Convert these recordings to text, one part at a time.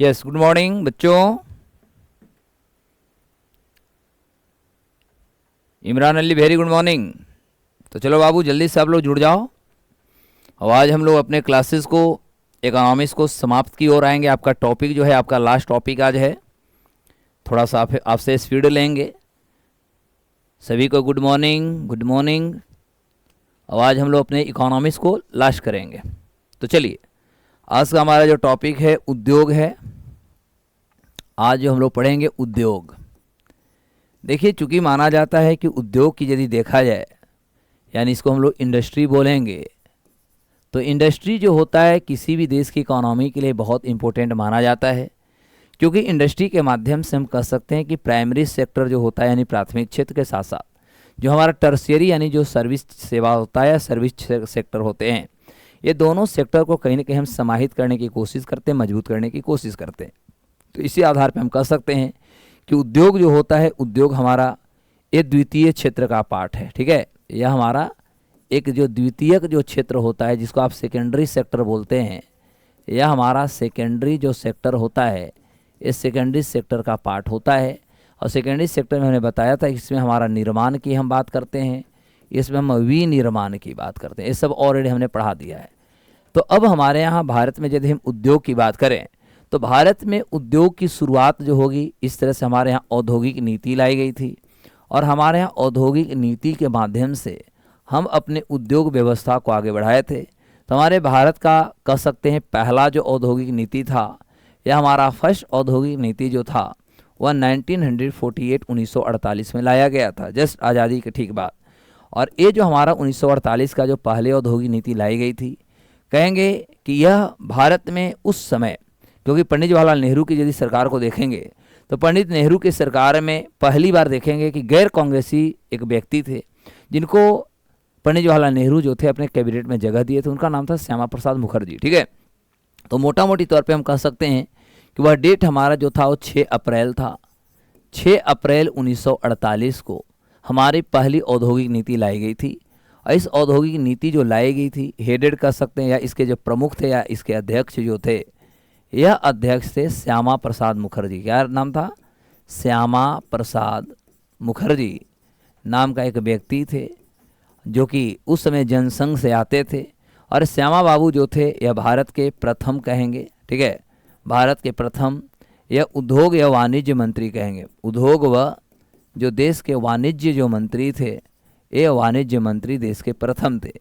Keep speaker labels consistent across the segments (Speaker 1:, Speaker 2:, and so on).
Speaker 1: Yes, good morning बच्चों। Imran Ali, very good morning. तो चलो बाबू, जल्दी से आप लोग जुड़ जाओ। और आज हम लोग अपने क्लासेस को, इकोनॉमिक्स को समाप्त की ओर आएंगे। आपका टॉपिक जो है, आपका लास्ट टॉपिक आज है। थोड़ा सा आपसे स्पीड लेंगे। सभी को गुड मॉर्निंग, गुड मॉर्निंग। और आज हम लोग अपने इकोनॉमिक्स को लास्ट करेंगे। तो चलिए, आज का हमारा जो टॉपिक है उद्योग है। आज जो हम लोग पढ़ेंगे उद्योग। देखिए, चूंकि माना जाता है कि उद्योग की यदि देखा जाए, यानी इसको हम लोग इंडस्ट्री बोलेंगे, तो इंडस्ट्री जो होता है किसी भी देश की इकोनॉमी के लिए बहुत इंपॉर्टेंट माना जाता है। क्योंकि इंडस्ट्री के माध्यम से हम कह सकते हैं कि प्राइमरी सेक्टर जो होता है, यानी प्राथमिक क्षेत्र के साथ साथ जो हमारा टर्शियरी यानी जो सर्विस सेवा होता है या सर्विस सेक्टर होते हैं, ये दोनों सेक्टर को कहीं ना कहीं हम समाहित करने की कोशिश करते हैं, मजबूत करने की कोशिश करते हैं। तो इसी आधार पर हम कह सकते हैं कि उद्योग जो होता है, उद्योग हमारा एक द्वितीय क्षेत्र का पार्ट है। ठीक है, यह हमारा एक जो द्वितीयक जो क्षेत्र होता है, जिसको आप सेकेंडरी सेक्टर बोलते हैं, यह हमारा सेकेंडरी जो सेक्टर होता है, इस सेकेंडरी सेक्टर का पार्ट होता है। और सेकेंडरी सेक्टर में हमने बताया था, इसमें हमारा निर्माण की हम बात करते हैं, इसमें हम विनिर्माण की बात करते हैं। ये सब ऑलरेडी हमने पढ़ा दिया है। तो अब हमारे यहाँ भारत में यदि हम उद्योग की बात करें, तो भारत में उद्योग की शुरुआत जो होगी, इस तरह से हमारे यहाँ औद्योगिक नीति लाई गई थी। और हमारे यहाँ औद्योगिक नीति के माध्यम से हम अपने उद्योग व्यवस्था को आगे बढ़ाए थे। तो हमारे भारत का कह सकते हैं पहला जो औद्योगिक नीति था, यह हमारा फर्स्ट औद्योगिक नीति जो था वह 1948 में लाया गया था, जस्ट आज़ादी के ठीक बाद। और ये जो हमारा 1948 का जो पहले औद्योगिक नीति लाई गई थी, कहेंगे कि यह भारत में उस समय, क्योंकि पंडित जवाहरलाल नेहरू की यदि सरकार को देखेंगे तो पंडित नेहरू की सरकार में पहली बार देखेंगे कि गैर कांग्रेसी एक व्यक्ति थे, जिनको पंडित जवाहरलाल नेहरू जो थे अपने कैबिनेट में जगह दिए थे। उनका नाम था श्यामा प्रसाद मुखर्जी। ठीक है, तो मोटा मोटी तौर पे हम कह सकते हैं कि वह डेट हमारा जो था वो 6 अप्रैल था। 6 अप्रैल 1948 को हमारी पहली औद्योगिक नीति लाई गई थी। और इस औद्योगिक नीति जो लाई गई थी, हेडेड कह सकते हैं, या इसके जो प्रमुख थे या इसके अध्यक्ष जो थे, यह अध्यक्ष थे श्यामा प्रसाद मुखर्जी। क्या नाम था? श्यामा प्रसाद मुखर्जी नाम का एक व्यक्ति थे, जो कि उस समय जनसंघ से आते थे। और श्यामा बाबू जो थे, यह भारत के प्रथम कहेंगे, ठीक है, भारत के प्रथम यह उद्योग या वाणिज्य मंत्री कहेंगे। उद्योग व जो देश के वाणिज्य जो मंत्री थे, ये वाणिज्य मंत्री देश के प्रथम थे।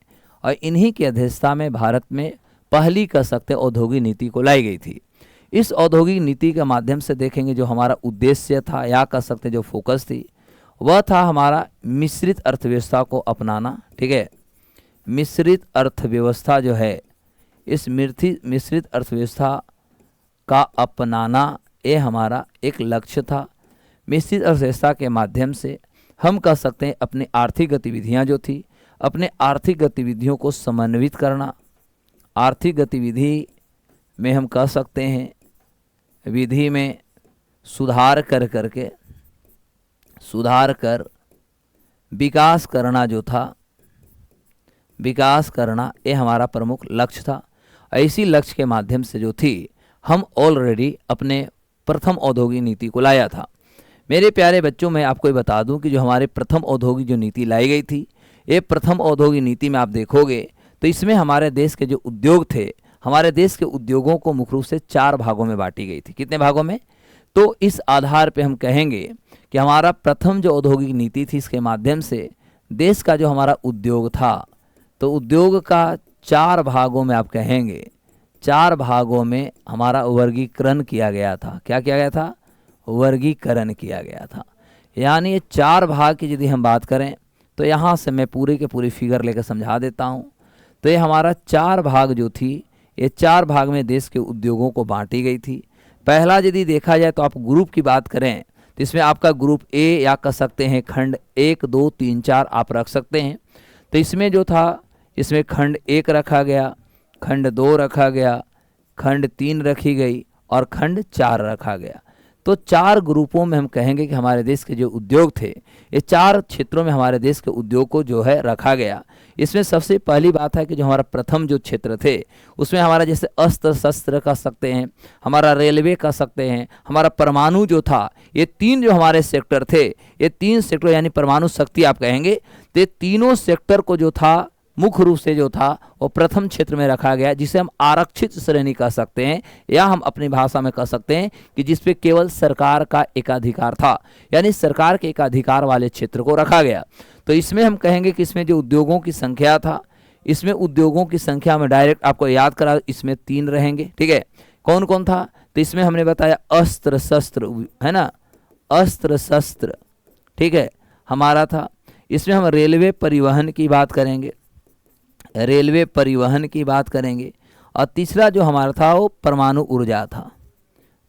Speaker 1: और इन्हीं की अध्यक्षता में भारत में पहली कह सकते औद्योगिक नीति को लाई गई थी। इस औद्योगिक नीति के माध्यम से देखेंगे जो हमारा उद्देश्य था, या कह सकते जो फोकस थी, वह था हमारा मिश्रित अर्थव्यवस्था को अपनाना। ठीक है, मिश्रित अर्थव्यवस्था जो है, इस मिश्रित अर्थव्यवस्था का अपनाना, ये हमारा एक लक्ष्य था। मिश्रित अर्थव्यवस्था के माध्यम से हम कह सकते हैं अपनी आर्थिक गतिविधियां जो थी, अपने आर्थिक गतिविधियों को समन्वित करना। आर्थिक गतिविधि में हम कह सकते हैं विधि में सुधार कर विकास करना जो था, विकास करना, ये हमारा प्रमुख लक्ष्य था। इसी लक्ष्य के माध्यम से जो थी, हम ऑलरेडी अपने प्रथम औद्योगिक नीति को लाया था। मेरे प्यारे बच्चों, मैं आपको ये बता दूं कि जो हमारे प्रथम औद्योगिक जो नीति लाई गई थी, ये प्रथम औद्योगिक नीति में आप देखोगे तो इसमें हमारे देश के जो उद्योग थे, हमारे देश के उद्योगों को मुख्य रूप से 4 भागों में बांटी गई थी। कितने भागों में? तो इस आधार पे हम कहेंगे कि हमारा प्रथम जो औद्योगिक नीति थी, इसके माध्यम से देश का जो हमारा उद्योग था, तो उद्योग का 4 भागों में आप कहेंगे, 4 भागों में हमारा वर्गीकरण किया गया था। क्या किया गया था? वर्गीकरण किया गया था। यानी ये 4 भाग की यदि हम बात करें, तो यहाँ से मैं पूरी के पूरी फिगर लेकर समझा देता हूँ। तो ये हमारा 4 भाग जो थी, ये 4 भाग में देश के उद्योगों को बांटी गई थी। पहला यदि देखा जाए तो आप ग्रुप की बात करें, तो इसमें आपका ग्रुप ए, या कह सकते हैं खंड 1, 2, 3, 4 आप रख सकते हैं। तो इसमें जो था, इसमें खंड 1 रखा गया, खंड 2 रखा गया, खंड 3 रखी गई और खंड 4 रखा गया। तो 4 ग्रुपों में हम कहेंगे कि हमारे देश के जो उद्योग थे, ये 4 क्षेत्रों में हमारे देश के उद्योग को जो है रखा गया। इसमें सबसे पहली बात है कि जो हमारा प्रथम जो क्षेत्र थे उसमें हमारा जैसे अस्त्र शस्त्र कह सकते हैं, हमारा रेलवे कह सकते हैं, हमारा परमाणु जो था, ये 3 जो हमारे सेक्टर थे, ये 3 सेक्टर यानी परमाणु शक्ति आप कहेंगे, तो ये तीनों सेक्टर को जो था मुख्य रूप से जो था वो प्रथम क्षेत्र में रखा गया, जिसे हम आरक्षित श्रेणी कह सकते हैं, या हम अपनी भाषा में कह सकते हैं कि जिसपे केवल सरकार का एकाधिकार था, यानी सरकार के एकाधिकार वाले क्षेत्र को रखा गया। तो इसमें हम कहेंगे कि इसमें जो उद्योगों की संख्या था, इसमें उद्योगों की संख्या में डायरेक्ट आपको याद करा, इसमें 3 रहेंगे, ठीक है। कौन कौन था? तो इसमें हमने बताया अस्त्र शस्त्र, है ना, अस्त्र शस्त्र, ठीक है, हमारा था। इसमें हम रेलवे परिवहन की बात करेंगे, रेलवे परिवहन की बात करेंगे। और तीसरा जो हमारा था वो परमाणु ऊर्जा था।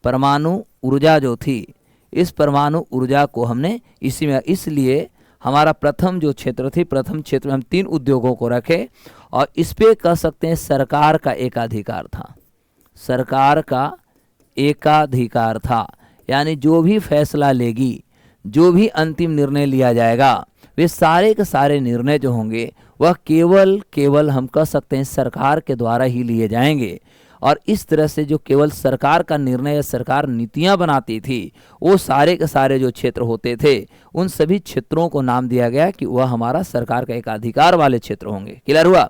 Speaker 1: परमाणु ऊर्जा जो थी, इस परमाणु ऊर्जा को हमने इसी में, इसलिए हमारा प्रथम जो क्षेत्र थी, प्रथम क्षेत्र में हम 3 उद्योगों को रखे और इस पे कह सकते हैं सरकार का एकाधिकार था, सरकार का एकाधिकार था। यानी जो भी फैसला लेगी, जो भी अंतिम निर्णय लिया जाएगा, वे सारे के सारे निर्णय जो होंगे वह केवल हम कह सकते हैं सरकार के द्वारा ही लिए जाएंगे। और इस तरह से जो केवल सरकार का निर्णय या सरकार नीतियां बनाती थी, वो सारे के सारे जो क्षेत्र होते थे, उन सभी क्षेत्रों को नाम दिया गया कि वह हमारा सरकार का एकाधिकार वाले क्षेत्र होंगे। क्लियर हुआ?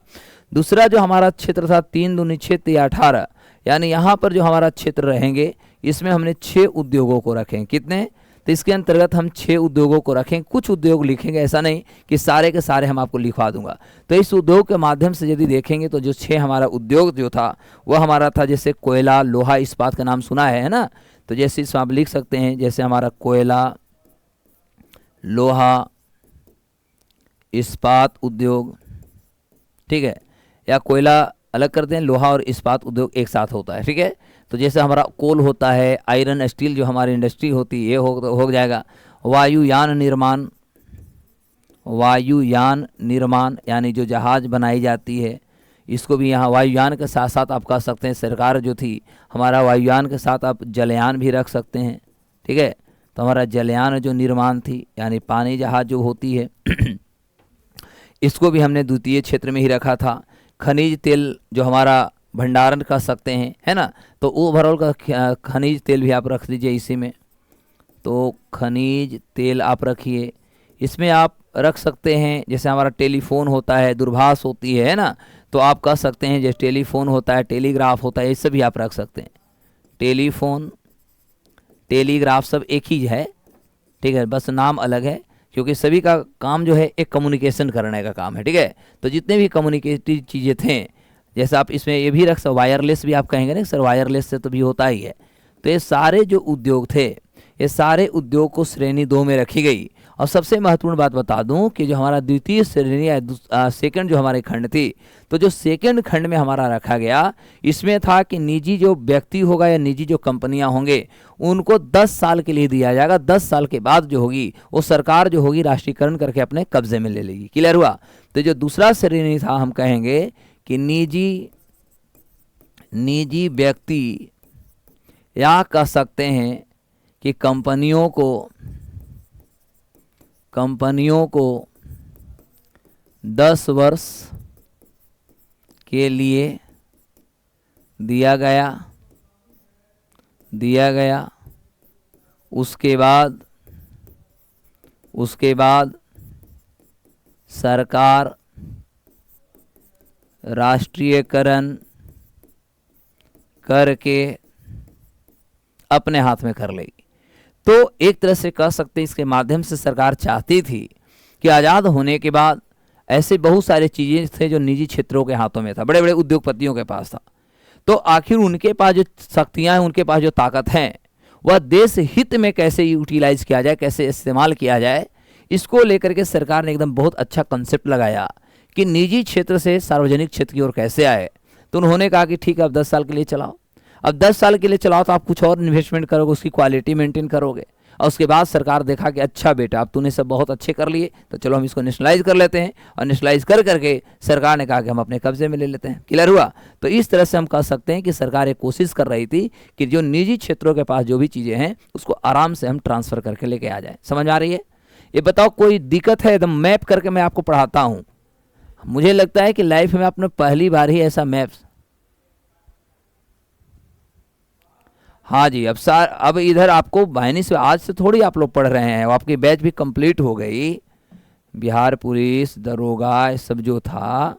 Speaker 1: दूसरा जो हमारा क्षेत्र था 3 दूनी 6 या 18, यानी यहाँ पर जो हमारा क्षेत्र रहेंगे, इसमें हमने 6 उद्योगों को रखें। कितने? तो इसके अंतर्गत हम 6 उद्योगों को रखें। कुछ उद्योग लिखेंगे, ऐसा नहीं कि सारे के सारे हम आपको लिखवा दूंगा। तो इस उद्योग के माध्यम से यदि देखेंगे तो जो 6 हमारा उद्योग जो था वह हमारा था, जैसे कोयला, लोहा, इस्पात का नाम सुना है ना, तो जैसे इसमें आप लिख सकते हैं, जैसे हमारा कोयला, लोहा, इस्पात उद्योग, ठीक है, या कोयला अलग करते हैं, लोहा और इस्पात उद्योग एक साथ होता है, ठीक है। तो जैसे हमारा कोल होता है, आयरन स्टील जो हमारी इंडस्ट्री होती है, ये हो जाएगा। वायुयान निर्माण, वायुयान निर्माण यानी जो जहाज़ बनाई जाती है, इसको भी यहाँ वायुयान के साथ साथ आप कह सकते हैं, सरकार जो थी हमारा वायुयान के साथ आप जलयान भी रख सकते हैं, ठीक है। तो हमारा जलयान जो निर्माण थी, यानी पानी जहाज़ जो होती है इसको भी हमने द्वितीय क्षेत्र में ही रखा था। खनिज तेल जो हमारा भंडारण कर सकते हैं, है ना, तो ओवरऑल का खनिज तेल भी आप रख दीजिए इसी में। तो खनिज तेल आप रखिए। इसमें आप रख सकते हैं, जैसे हमारा टेलीफोन होता है, दूरभाष होती है ना, तो आप कह सकते हैं जैसे टेलीफोन होता है, टेलीग्राफ होता है, ये सभी आप रख सकते हैं। टेलीफोन, टेलीग्राफ सब एक ही है, ठीक है, बस नाम अलग है, क्योंकि सभी का काम जो है एक कम्युनिकेशन करने का काम है, ठीक है। तो जितने भी कम्युनिकेटिव चीज़ें थे, जैसे आप इसमें ये भी रख सकते, वायरलेस भी आप कहेंगे ना सर, वायरलेस से तो भी होता ही है। तो ये सारे जो उद्योग थे, ये सारे उद्योग को श्रेणी 2 में रखी गई। और सबसे महत्वपूर्ण बात बता दूं कि जो हमारा द्वितीय श्रेणी या सेकंड जो हमारे खंड थी, तो जो सेकंड खंड में हमारा रखा गया, इसमें था कि निजी जो व्यक्ति होगा या निजी जो कंपनियां होंगे, उनको 10 साल के लिए दिया जाएगा। 10 साल के बाद जो होगी वो सरकार जो होगी राष्ट्रीयकरण करके अपने कब्जे में ले लेगी। क्लियर हुआ? तो जो दूसरा श्रेणी था, हम कहेंगे कि निजी व्यक्ति, या कह सकते हैं कि कंपनियों को 10 वर्ष के लिए दिया गया। उसके बाद सरकार राष्ट्रीयकरण करके अपने हाथ में कर लेगी। तो एक तरह से कह सकते हैं इसके माध्यम से सरकार चाहती थी कि आज़ाद होने के बाद ऐसे बहुत सारे चीज़ें थे जो निजी क्षेत्रों के हाथों में था, बड़े बड़े उद्योगपतियों के पास था। तो आखिर उनके पास जो शक्तियाँ हैं, उनके पास जो ताकत है, वह देश हित में कैसे यूटिलाइज किया जाए, कैसे इस्तेमाल किया जाए, इसको लेकर के सरकार ने एकदम बहुत अच्छा कंसेप्ट लगाया कि निजी क्षेत्र से सार्वजनिक क्षेत्र की ओर कैसे आए। तो उन्होंने कहा कि ठीक है, अब 10 साल के लिए चलाओ। अब 10 साल के लिए चलाओ तो आप कुछ और इन्वेस्टमेंट करोगे, उसकी क्वालिटी मेंटेन करोगे, और उसके बाद सरकार देखा कि अच्छा बेटा अब तूने सब बहुत अच्छे कर लिए, तो चलो हम इसको नेशनलाइज कर लेते हैं, और नेशनलाइज कर करके सरकार ने कहा कि हम अपने कब्जे में ले लेते हैं। क्लियर हुआ? तो इस तरह से हम कह सकते हैं कि सरकार एक कोशिश कर रही थी कि जो निजी क्षेत्रों के पास जो भी चीज़ें हैं उसको आराम से हम ट्रांसफ़र करके लेके आ जाए। समझ आ रही है? ये बताओ कोई दिक्कत है? एकदम मैप करके मैं आपको पढ़ाता हूँ। मुझे लगता है कि लाइफ में आपने पहली बार ही ऐसा मैप्स, हाँ जी, अब इधर आपको बायनी से आज से थोड़ी आप लोग पढ़ रहे हैं, आपकी बैच भी कंप्लीट हो गई। बिहार पुलिस, दरोगा, ये सब जो था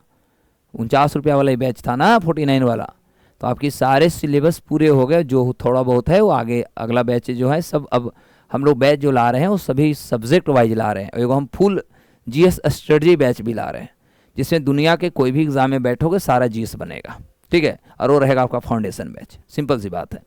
Speaker 1: 49 रुपया वाला ही बैच था ना, 49 वाला, तो आपकी सारे सिलेबस पूरे हो गए। जो थोड़ा बहुत है वो आगे अगला बैच जो है सब, अब हम लोग बैच जो ला रहे हैं वो सभी सब्जेक्ट वाइज ला रहे हैं। एगो हम फुल जीएस स्ट्रेटजी बैच भी ला रहे हैं, जिसमें दुनिया के कोई भी एग्जाम में बैठोगे सारा जीएस बनेगा, ठीक है, और वो रहेगा आपका फाउंडेशन बैच। सिंपल सी बात है।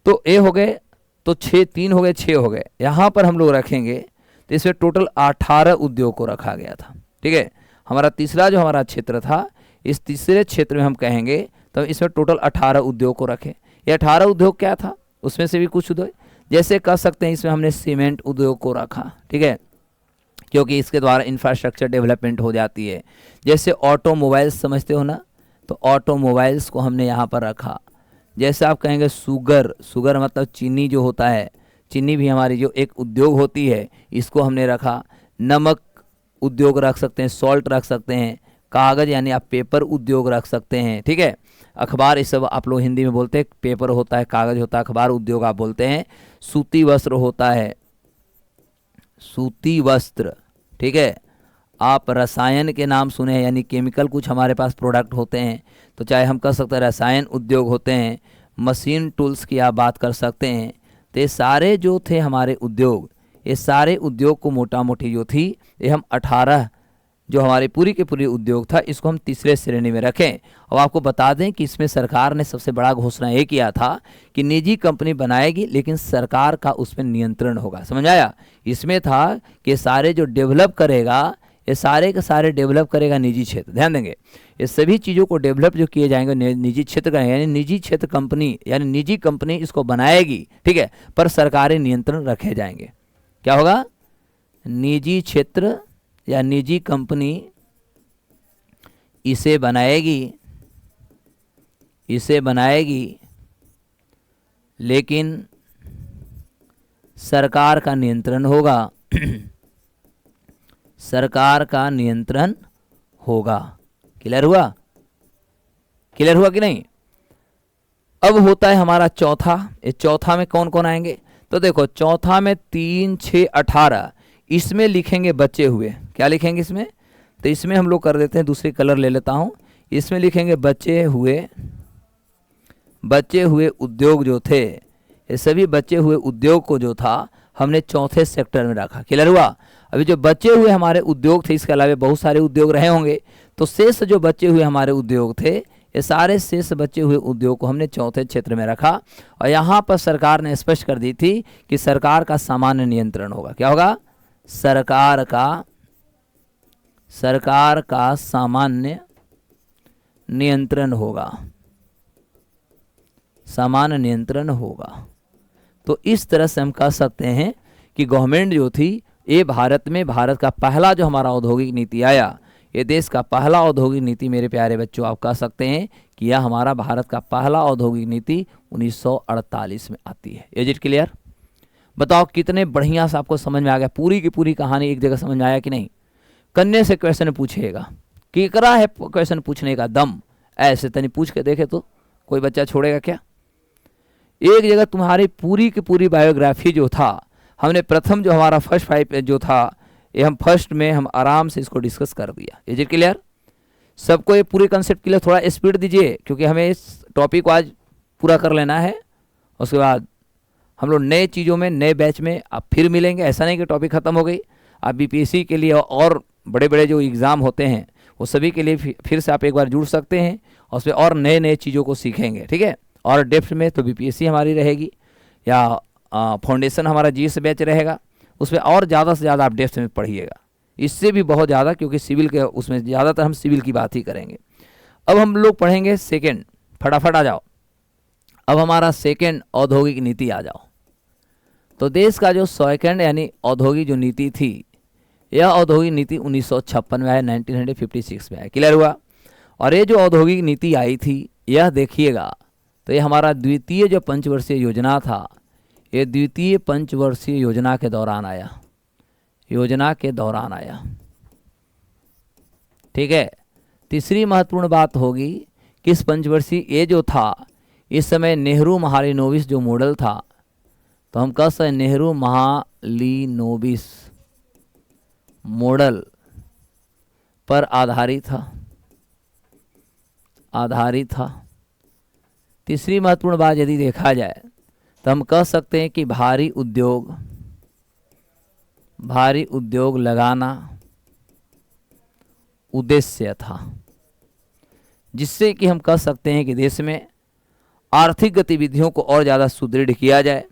Speaker 1: तो ए हो गए, तो 6, 3 हो गए, 6 हो गए। यहाँ पर हम लोग रखेंगे तो इसमें टोटल 18 उद्योग को रखा गया था, ठीक है। हमारा तीसरा जो हमारा क्षेत्र था, इस तीसरे क्षेत्र में हम कहेंगे तो इसमें टोटल 18 उद्योग को रखें। ये 18 उद्योग क्या था? उसमें से भी कुछ उद्योग जैसे कह सकते हैं, इसमें हमने सीमेंट उद्योग को रखा, ठीक है, क्योंकि इसके द्वारा इंफ्रास्ट्रक्चर डेवलपमेंट हो जाती है। जैसे ऑटोमोबाइल्स समझते हो ना, तो ऑटोमोबाइल्स को हमने यहाँ पर रखा। जैसे आप कहेंगे शुगर मतलब चीनी जो होता है, चीनी भी हमारी जो एक उद्योग होती है, इसको हमने रखा। नमक उद्योग रख सकते हैं, सॉल्ट रख सकते हैं, कागज़ यानी आप पेपर उद्योग रख सकते हैं, ठीक है। अखबार, ये सब आप लोग हिंदी में बोलते हैं, पेपर होता है, कागज़ होता है, अखबार उद्योग आप बोलते हैं। सूती वस्त्र होता है, सूती वस्त्र, ठीक है। आप रसायन के नाम सुने हैं, यानी केमिकल कुछ हमारे पास प्रोडक्ट होते हैं, तो चाहे हम कह सकते हैं रसायन उद्योग होते हैं। मशीन टूल्स की आप बात कर सकते हैं। तो ये सारे जो थे हमारे उद्योग, ये सारे उद्योग को मोटा मोटी जो थी, ये हम 18 जो हमारे पूरी के पूरी उद्योग था, इसको हम तीसरे श्रेणी में रखें। और आपको बता दें कि इसमें सरकार ने सबसे बड़ा घोषणा ये किया था कि निजी कंपनी बनाएगी, लेकिन सरकार का उसमें नियंत्रण होगा। समझ आया? इसमें था कि सारे जो डेवलप करेगा, ये सारे के सारे डेवलप करेगा निजी क्षेत्र। ध्यान देंगे, ये सभी चीज़ों को डेवलप जो किए जाएंगे निजी क्षेत्र का, यानी निजी क्षेत्र कंपनी, यानी निजी कंपनी इसको बनाएगी, ठीक है, पर सरकारी नियंत्रण रखे जाएंगे। क्या होगा? निजी क्षेत्र या निजी कंपनी इसे बनाएगी, लेकिन सरकार का नियंत्रण होगा। सरकार का नियंत्रण होगा। क्लियर हुआ? क्लियर हुआ कि नहीं? अब होता है हमारा चौथा। इस चौथा में कौन कौन आएंगे? तो देखो, चौथा में 3, 6, 18, इसमें लिखेंगे बचे हुए। क्या लिखेंगे इसमें? तो इसमें हम लोग कर देते हैं, दूसरी कलर ले लेता हूं, इसमें लिखेंगे बचे हुए उद्योग जो थे, ये सभी बचे हुए उद्योग को जो था हमने चौथे सेक्टर में रखा। क्लियर हुआ? अभी जो बचे हुए हमारे उद्योग थे, इसके अलावा बहुत सारे उद्योग रहे होंगे, तो शेष जो बचे हुए हमारे उद्योग थे, ये सारे शेष बचे हुए उद्योग को हमने चौथे क्षेत्र में रखा। और यहाँ पर सरकार ने स्पष्ट कर दी थी कि सरकार का सामान्य नियंत्रण होगा। क्या होगा? सरकार का सामान्य नियंत्रण होगा। सामान्य नियंत्रण होगा। तो इस तरह से हम कह सकते हैं कि गवर्नमेंट जो थी, ये भारत का पहला जो हमारा औद्योगिक नीति आया, ये देश का पहला औद्योगिक नीति, मेरे प्यारे बच्चों, आप कह सकते हैं कि यह हमारा भारत का पहला औद्योगिक नीति 1948 में आती है। Is it clear? बताओ कितने बढ़िया से आपको समझ में आ गया। पूरी की पूरी कहानी एक जगह समझ में आया कि नहीं? कन्या से क्वेश्चन पूछेगा, केकरा है क्वेश्चन पूछने का दम, ऐसे तनी पूछ के देखे तो कोई बच्चा छोड़ेगा क्या? एक जगह तुम्हारी पूरी की पूरी बायोग्राफी जो था, हमने प्रथम जो हमारा फर्स्ट 5 जो था, ये हम फर्स्ट में हम आराम से इसको डिस्कस कर दिया। Is it clear? सबको ये पूरे कंसेप्ट के लिए थोड़ा स्पीड दीजिए, क्योंकि हमें इस टॉपिक को आज पूरा कर लेना है। उसके बाद हम लोग नए चीज़ों में, नए बैच में आप फिर मिलेंगे। ऐसा नहीं कि टॉपिक ख़त्म हो गई। आप बीपीएससी के लिए और बड़े बड़े जो एग्ज़ाम होते हैं, वो सभी के लिए फिर से आप एक बार जुड़ सकते हैं, और उसमें और नए नए चीज़ों को सीखेंगे, ठीक है। और डेप्थ में तो बीपीएससी हमारी रहेगी, या फाउंडेशन हमारा जीएस बैच रहेगा, उसमें और ज़्यादा से ज़्यादा आप डेप्थ में पढ़िएगा, इससे भी बहुत ज़्यादा, क्योंकि सिविल के उसमें ज़्यादातर हम सिविल की बात ही करेंगे। अब हम लोग पढ़ेंगे सेकेंड, फटाफट आ जाओ। अब हमारा सेकेंड औद्योगिक नीति आ जाओ। तो देश का जो सेकंड यानी औद्योगिक जो नीति थी, यह औद्योगिक नीति 1956 में आया, 1956 में आया। क्लियर हुआ। और ये जो औद्योगिक नीति आई थी, यह देखिएगा तो ये हमारा द्वितीय जो पंचवर्षीय योजना था, ये द्वितीय पंचवर्षीय योजना के दौरान आया, योजना के दौरान आया। ठीक है। तीसरी महत्वपूर्ण बात होगी कि इस पंचवर्षीय ये जो था, इस समय नेहरू महालिनोबिस जो मॉडल था, तो हम कह सकते नेहरू महालिनोबिस मॉडल पर आधारित था। तीसरी महत्वपूर्ण बात यदि देखा जाए तो हम कह सकते हैं कि भारी उद्योग लगाना उद्देश्य था, जिससे कि हम कह सकते हैं कि देश में आर्थिक गतिविधियों को और ज़्यादा सुदृढ़ किया जाए।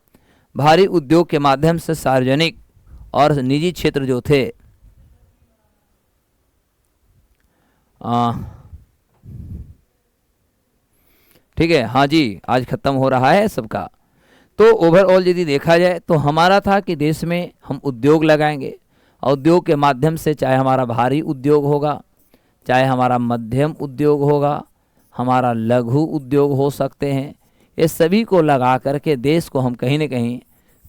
Speaker 1: भारी उद्योग के माध्यम से सार्वजनिक और निजी क्षेत्र जो थे ठीक है, हाँ जी, आज ख़त्म हो रहा है सबका। तो ओवरऑल यदि देखा जाए तो हमारा था कि देश में हम उद्योग लगाएंगे, उद्योग के माध्यम से चाहे हमारा भारी उद्योग होगा, चाहे हमारा मध्यम उद्योग होगा, हमारा लघु उद्योग हो सकते हैं, ये सभी को लगा करके देश को हम कहीं न कहीं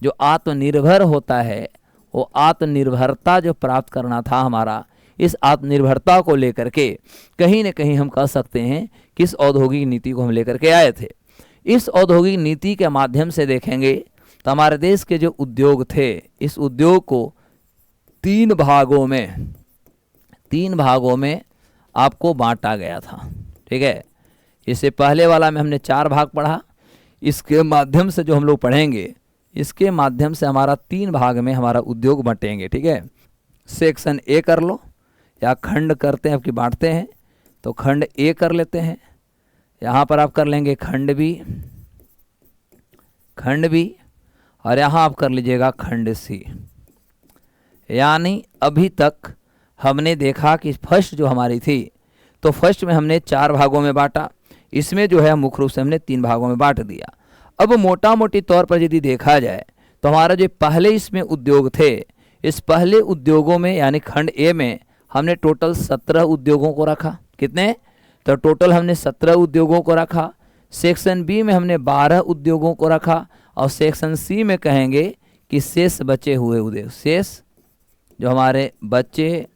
Speaker 1: जो आत्मनिर्भर होता है, वो आत्मनिर्भरता जो प्राप्त करना था हमारा, इस आत्मनिर्भरता को लेकर के कहीं न कहीं हम कह सकते हैं कि इस औद्योगिक नीति को हम लेकर के आए थे। इस औद्योगिक नीति के माध्यम से देखेंगे तो हमारे देश के जो उद्योग थे, इस उद्योग को तीन भागों में आपको बांटा गया था। ठीक है। इससे पहले वाला में हमने 4 भाग पढ़ा, इसके माध्यम से जो हम लोग पढ़ेंगे, इसके माध्यम से हमारा 3 भाग में हमारा उद्योग बंटेंगे। ठीक है। सेक्शन ए कर लो, या खंड करते हैं आपकी बांटते हैं तो खंड ए कर लेते हैं, यहाँ पर आप कर लेंगे खंड बी, और यहाँ आप कर लीजिएगा खंड सी। यानी अभी तक हमने देखा कि फर्स्ट जो हमारी थी, तो फर्स्ट में हमने 4 भागों में बांटा, इसमें जो है मुख्य रूप से हमने 3 भागों में बांट दिया। अब मोटा मोटी तौर पर यदि देखा जाए तो हमारा जो पहले इसमें उद्योग थे, इस पहले उद्योगों में यानी खंड ए में हमने टोटल 17 उद्योगों को रखा। कितने? तो टोटल हमने 17 उद्योगों को रखा। सेक्शन बी में हमने 12 उद्योगों को रखा, और सेक्शन सी में कहेंगे कि शेष बचे हुए उद्योग, शेष जो हमारे बचे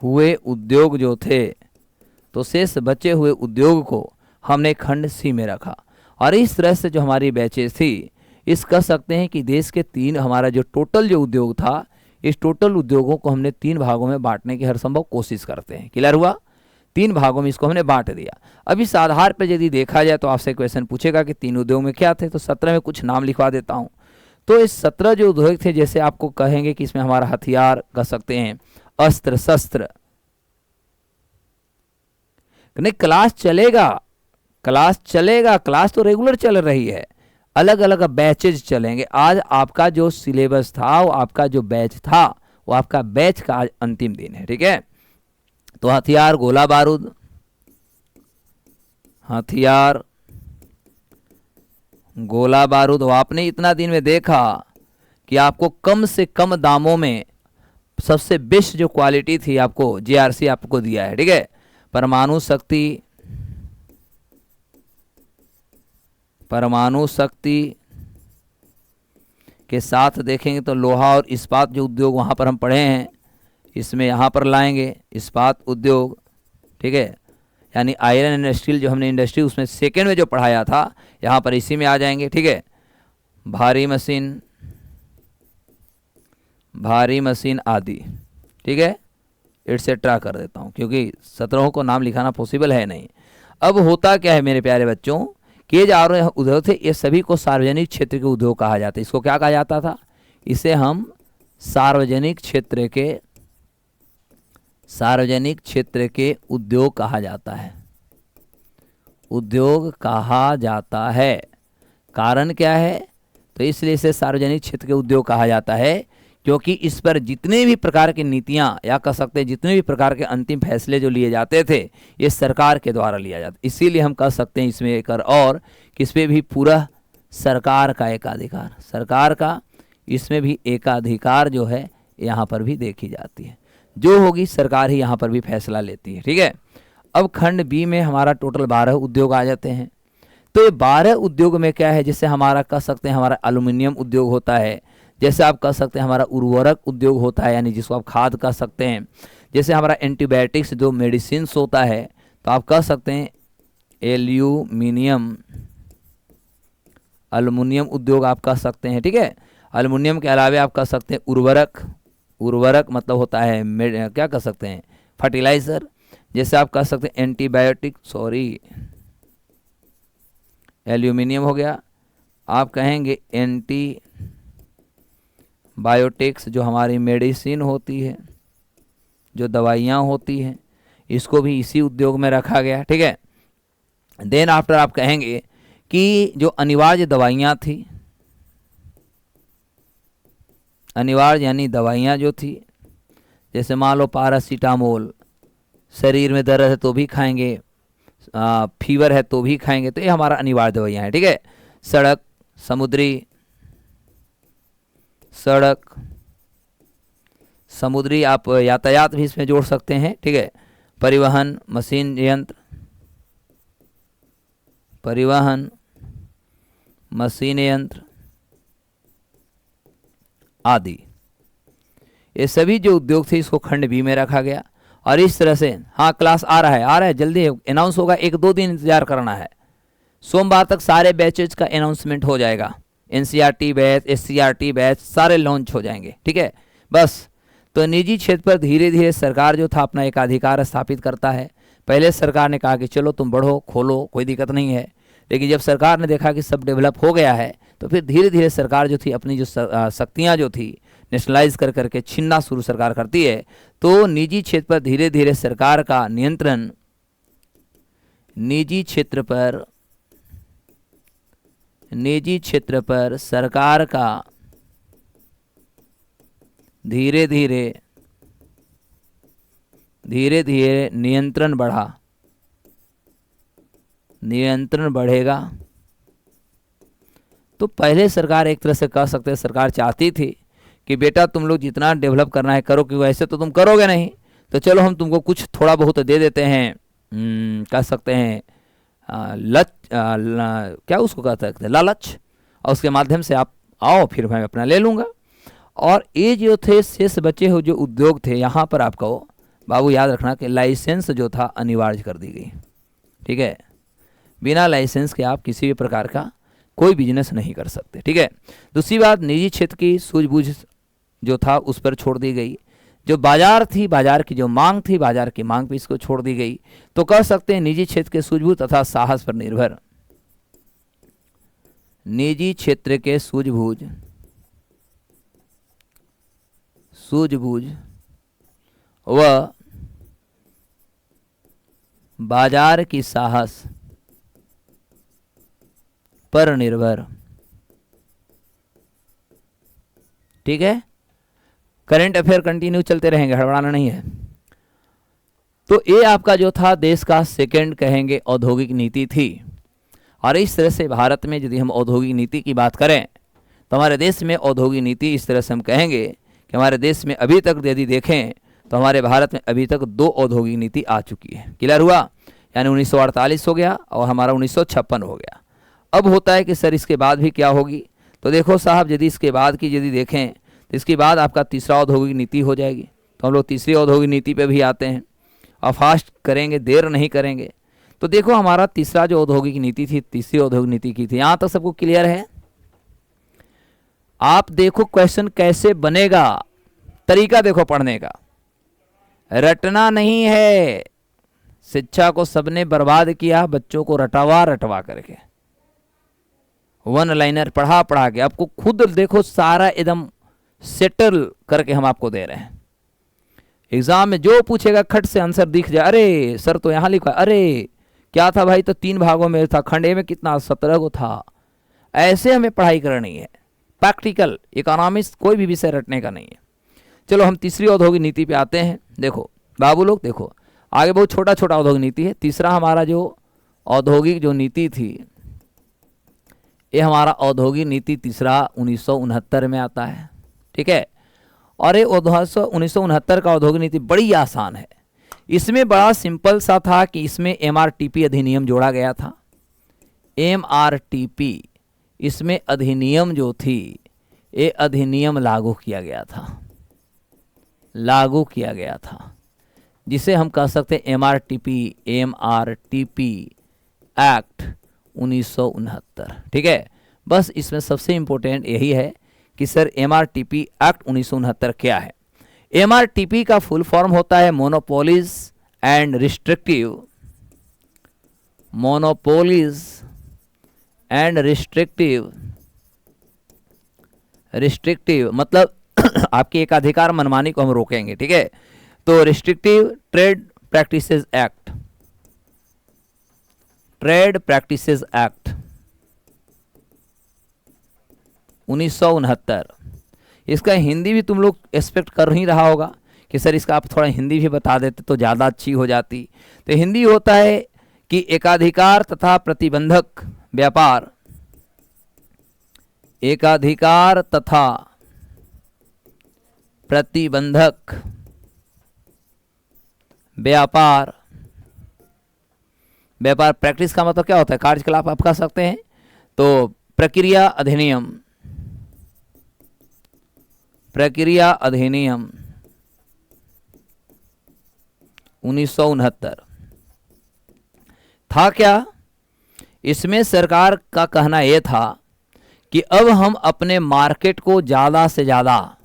Speaker 1: हुए उद्योग जो थे, तो शेष बचे हुए उद्योग को हमने खंड सी में रखा। और इस तरह से जो हमारी बैचेस थी, इस कह सकते हैं कि देश के 3 हमारा जो टोटल जो उद्योग था, इस टोटल उद्योगों को हमने 3 भागों में बांटने की हर संभव कोशिश करते हैं। क्लियर हुआ। 3 भागों में इसको हमने बांट दिया। अब इस आधार पर यदि देखा जाए तो आपसे क्वेश्चन पूछेगा कि 3 उद्योग में क्या थे, तो 17 में कुछ नाम लिखवा देता हूँ। तो इस 17 जो उद्योग थे, जैसे आपको कहेंगे कि इसमें हमारा हथियार कह सकते हैं, अस्त्र शस्त्र, नहीं क्लास चलेगा, क्लास तो रेगुलर चल रही है, अलग अलग बैचेज चलेंगे। आज आपका जो सिलेबस था, वो आपका जो बैच था, वो आपका बैच का आज अंतिम दिन है। ठीक है। तो हथियार गोला बारूद, वो आपने इतना दिन में देखा कि आपको कम से कम दामों में सबसे बेस्ट जो क्वालिटी थी आपको JRC आपको दिया है। ठीक है। परमाणु शक्ति के साथ देखेंगे तो लोहा और इस्पात जो उद्योग वहाँ पर हम पढ़े हैं, इसमें यहाँ पर लाएंगे इस्पात उद्योग। ठीक है। यानी आयरन एंड स्टील जो हमने इंडस्ट्री उसमें सेकेंड में जो पढ़ाया था, यहाँ पर इसी में आ जाएंगे। ठीक है। भारी मशीन आदि। ठीक है। एटसेट्रा कर देता हूँ, क्योंकि 17 को नाम लिखाना पॉसिबल है नहीं। अब होता क्या है मेरे प्यारे बच्चों, कि जो रहे उद्योग थे, ये सभी को सार्वजनिक क्षेत्र के उद्योग कहा जाता है। इसको क्या कहा जाता था? इसे हम सार्वजनिक क्षेत्र के उद्योग कहा जाता है। कारण क्या है? तो इसलिए इसे सार्वजनिक क्षेत्र के उद्योग कहा जाता है, क्योंकि इस पर जितने भी प्रकार की नीतियां या कह सकते हैं जितने भी प्रकार के अंतिम फैसले जो लिए जाते थे, ये सरकार के द्वारा लिया जाता। इसीलिए हम कह सकते हैं इसमें एक और कि इस पर भी पूरा सरकार का एकाधिकार, सरकार का इसमें भी एकाधिकार जो है यहाँ पर भी देखी जाती है। जो होगी सरकार ही यहाँ पर भी फैसला लेती है। ठीक है। अब खंड बी में हमारा टोटल 12 उद्योग आ जाते हैं। तो ये 12 उद्योग में क्या है, जैसे हमारा कह सकते हैं हमारा एल्युमिनियम उद्योग होता है, जैसे आप कह सकते हैं हमारा उर्वरक उद्योग होता है, यानी जिसको आप खाद कह सकते हैं, जैसे हमारा एंटीबायोटिक्स जो मेडिसिन्स होता है, तो आप कह सकते हैं एल्युमिनियम उद्योग आप कह सकते हैं। ठीक है। एल्युमिनियम के अलावा आप कह सकते हैं उर्वरक मतलब होता है क्या कह सकते हैं फर्टिलाइज़र, जैसे आप कह सकते हैं एल्यूमिनियम हो गया, आप कहेंगे एंटीबायोटिक्स जो हमारी मेडिसिन होती है, जो दवाइयाँ होती हैं, इसको भी इसी उद्योग में रखा गया। ठीक है। देन आफ्टर आप कहेंगे कि जो अनिवार्य दवाइयाँ थी, अनिवार्य यानी दवाइयाँ जो थी, जैसे मान लो पैरासीटामोल, शरीर में दर्द है तो भी खाएंगे, फीवर है तो भी खाएंगे, तो ये हमारा अनिवार्य दवाइयाँ हैं। ठीक है। समुद्री आप यातायात भी इसमें जोड़ सकते हैं। ठीक है। परिवहन मशीन यंत्र आदि, ये सभी जो उद्योग थे इसको खंड बी में रखा गया। और इस तरह से, हाँ क्लास आ रहा है जल्दी अनाउंस होगा, 1-2 दिन इंतजार करना है। सोमवार तक सारे बैचेज का अनाउंसमेंट हो जाएगा, एनसीईआरटी बैच, एससीईआरटी बैच सारे लॉन्च हो जाएंगे। ठीक है। बस तो निजी क्षेत्र पर धीरे धीरे सरकार जो था अपना एक अधिकार स्थापित करता है। पहले सरकार ने कहा कि चलो तुम बढ़ो, खोलो, कोई दिक्कत नहीं है, लेकिन जब सरकार ने देखा कि सब डेवलप हो गया है, तो फिर धीरे धीरे सरकार जो थी अपनी जो शक्तियाँ जो थी नेशनलाइज कर करके छीनना शुरू सरकार करती है। तो निजी क्षेत्र पर धीरे धीरे सरकार का नियंत्रण, निजी क्षेत्र पर सरकार का धीरे धीरे नियंत्रण बढ़ेगा। तो पहले सरकार एक तरह से कह सकते हैं सरकार चाहती थी कि बेटा तुम लोग जितना डेवलप करना है करो, क्योंकि ऐसे तो तुम करोगे नहीं, तो चलो हम तुमको कुछ थोड़ा बहुत दे देते हैं, कह सकते हैं क्या उसको कह सकते हैं लालच, और उसके माध्यम से आप आओ फिर मैं अपना ले लूँगा। और ये जो थे शेष बचे हुए जो उद्योग थे, यहाँ पर आपको बाबू याद रखना कि लाइसेंस जो था अनिवार्य कर दी गई। ठीक है। बिना लाइसेंस के आप किसी भी प्रकार का कोई बिजनेस नहीं कर सकते। ठीक है। दूसरी बात, निजी क्षेत्र की सूझबूझ जो था उस पर छोड़ दी गई। जो बाजार थी, बाजार की जो मांग थी, बाजार की मांग पे इसको छोड़ दी गई। तो कह सकते हैं निजी क्षेत्र के सूझबूझ तथा साहस पर निर्भर, निजी क्षेत्र के सूझबूझ व बाजार की साहस पर निर्भर। ठीक है। करंट अफेयर कंटिन्यू चलते रहेंगे, हड़बड़ाना नहीं है। तो ये आपका जो था देश का सेकंड कहेंगे औद्योगिक नीति थी। और इस तरह से भारत में यदि हम औद्योगिक नीति की बात करें तो हमारे देश में औद्योगिक नीति इस तरह से हम कहेंगे कि हमारे देश में अभी तक यदि देखें तो हमारे भारत में अभी तक 2 औद्योगिक नीति आ चुकी है। क्लियर हुआ? यानी 1948 हो गया और हमारा 1956 हो गया। अब होता है कि सर इसके बाद भी क्या होगी, तो देखो साहब यदि इसके बाद की यदि देखें तो इसके बाद आपका तीसरा औद्योगिक नीति हो जाएगी। तो हम लोग तीसरी औद्योगिक नीति पे भी आते हैं और फास्ट करेंगे, देर नहीं करेंगे। तो देखो हमारा तीसरा जो औद्योगिक नीति थी, तीसरी औद्योगिक नीति की थी। यहाँ तक सबको क्लियर है? आप देखो क्वेश्चन कैसे बनेगा, तरीका देखो पढ़ने का, रटना नहीं है। शिक्षा को सबने बर्बाद किया, बच्चों को रटवा करके, वन लाइनर पढ़ा के आपको खुद देखो सारा एकदम सेटल करके हम आपको दे रहे हैं। एग्जाम में जो पूछेगा खट से आंसर दिख जाए, अरे सर तो यहाँ लिखा, अरे क्या था भाई, तो 3 भागों में था, खंड ए में कितना 17 को था। ऐसे हमें पढ़ाई करनी है, प्रैक्टिकल, इकोनॉमिक्स कोई भी विषय रटने का नहीं है। चलो हम तीसरी औद्योगिक नीति पे आते हैं। देखो बाबू लोग देखो, आगे बहुत छोटा छोटा औद्योगिक नीति है। तीसरा हमारा जो औद्योगिक जो नीति थी ये हमारा औद्योगिक नीति तीसरा 1969 में आता है। ठीक है, और ये 1969 का औद्योगिक नीति बड़ी आसान है। इसमें बड़ा सिंपल सा था कि इसमें MRTP अधिनियम जोड़ा गया था। MRTP, इसमें अधिनियम जो थी, ये अधिनियम लागू किया गया था, जिसे हम कह सकते हैं MRTP एक्ट 1969। ठीक है, बस इसमें सबसे इम्पोर्टेंट यही है कि सर MRTP एक्ट 1969 क्या है। MRTP का फुल फॉर्म होता है मोनोपोलीज एंड रिस्ट्रिक्टिव मतलब आपके एकाधिकार मनमानी को हम रोकेंगे। ठीक है, तो रिस्ट्रिक्टिव ट्रेड प्रैक्टिसेस एक्ट 1969। इसका हिंदी भी तुम लोग एक्सपेक्ट कर ही रहा होगा कि सर इसका आप थोड़ा हिंदी भी बता देते तो ज़्यादा अच्छी हो जाती। तो हिंदी होता है कि एकाधिकार तथा प्रतिबंधक व्यापार, एकाधिकार तथा प्रतिबंधक व्यापार प्रैक्टिस का मतलब क्या होता है, कार्यकलाप आप कह सकते हैं। तो प्रक्रिया अधिनियम 1969 था क्या। इसमें सरकार का कहना यह था कि अब हम अपने मार्केट को ज़्यादा से ज़्यादा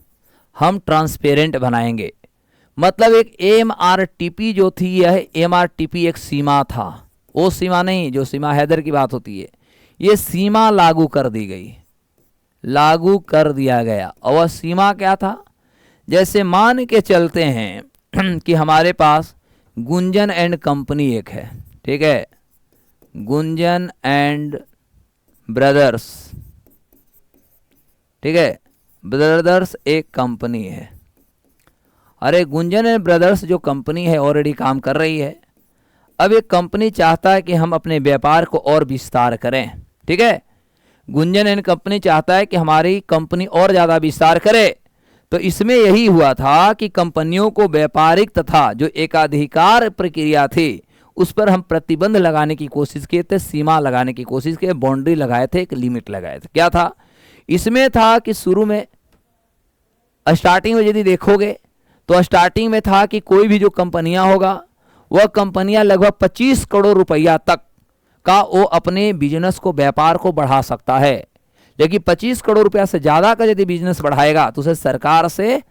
Speaker 1: हम ट्रांसपेरेंट बनाएंगे। मतलब एक MRTP जो थी, यह MRTP एक सीमा था, वो सीमा नहीं जो सीमा हैदर की बात होती है, ये सीमा लागू कर दिया गया। और वह सीमा क्या था, जैसे मान के चलते हैं कि हमारे पास गुंजन एंड कंपनी एक है। ठीक है, गुंजन एंड ब्रदर्स, ठीक है, ब्रदर्स एक कंपनी है। अरे गुंजन एंड ब्रदर्स जो कंपनी है ऑलरेडी काम कर रही है। अब एक कंपनी चाहता है कि हम अपने व्यापार को और विस्तार करें। ठीक है, गुंजन एंड कंपनी चाहता है कि हमारी कंपनी और ज़्यादा विस्तार करे। तो इसमें यही हुआ था कि कंपनियों को व्यापारिक तथा जो एकाधिकार प्रक्रिया थी उस पर हम प्रतिबंध लगाने की कोशिश किए थे, सीमा लगाने की कोशिश किए, बाउंड्री लगाए थे, एक लिमिट लगाए थे। क्या था इसमें, था कि शुरू में स्टार्टिंग में यदि देखोगे तो स्टार्टिंग में था कि कोई भी जो कंपनियां होगा वह कंपनियां लगभग 25 करोड़ रुपया तक का वो अपने बिजनेस को, व्यापार को बढ़ा सकता है। लेकिन 25 करोड़ रुपया से ज़्यादा का यदि बिजनेस बढ़ाएगा तो उसे सरकार से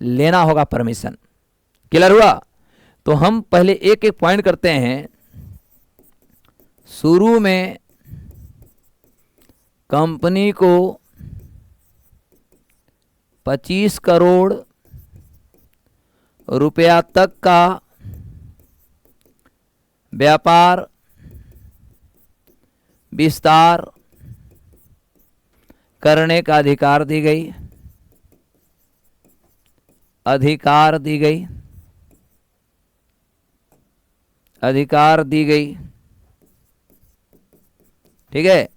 Speaker 1: लेना होगा परमिशन। क्लियर हुआ। तो हम पहले एक एक पॉइंट करते हैं। शुरू में कंपनी को 25 करोड़ रुपया तक का व्यापार विस्तार करने का अधिकार दी गई, ठीक है।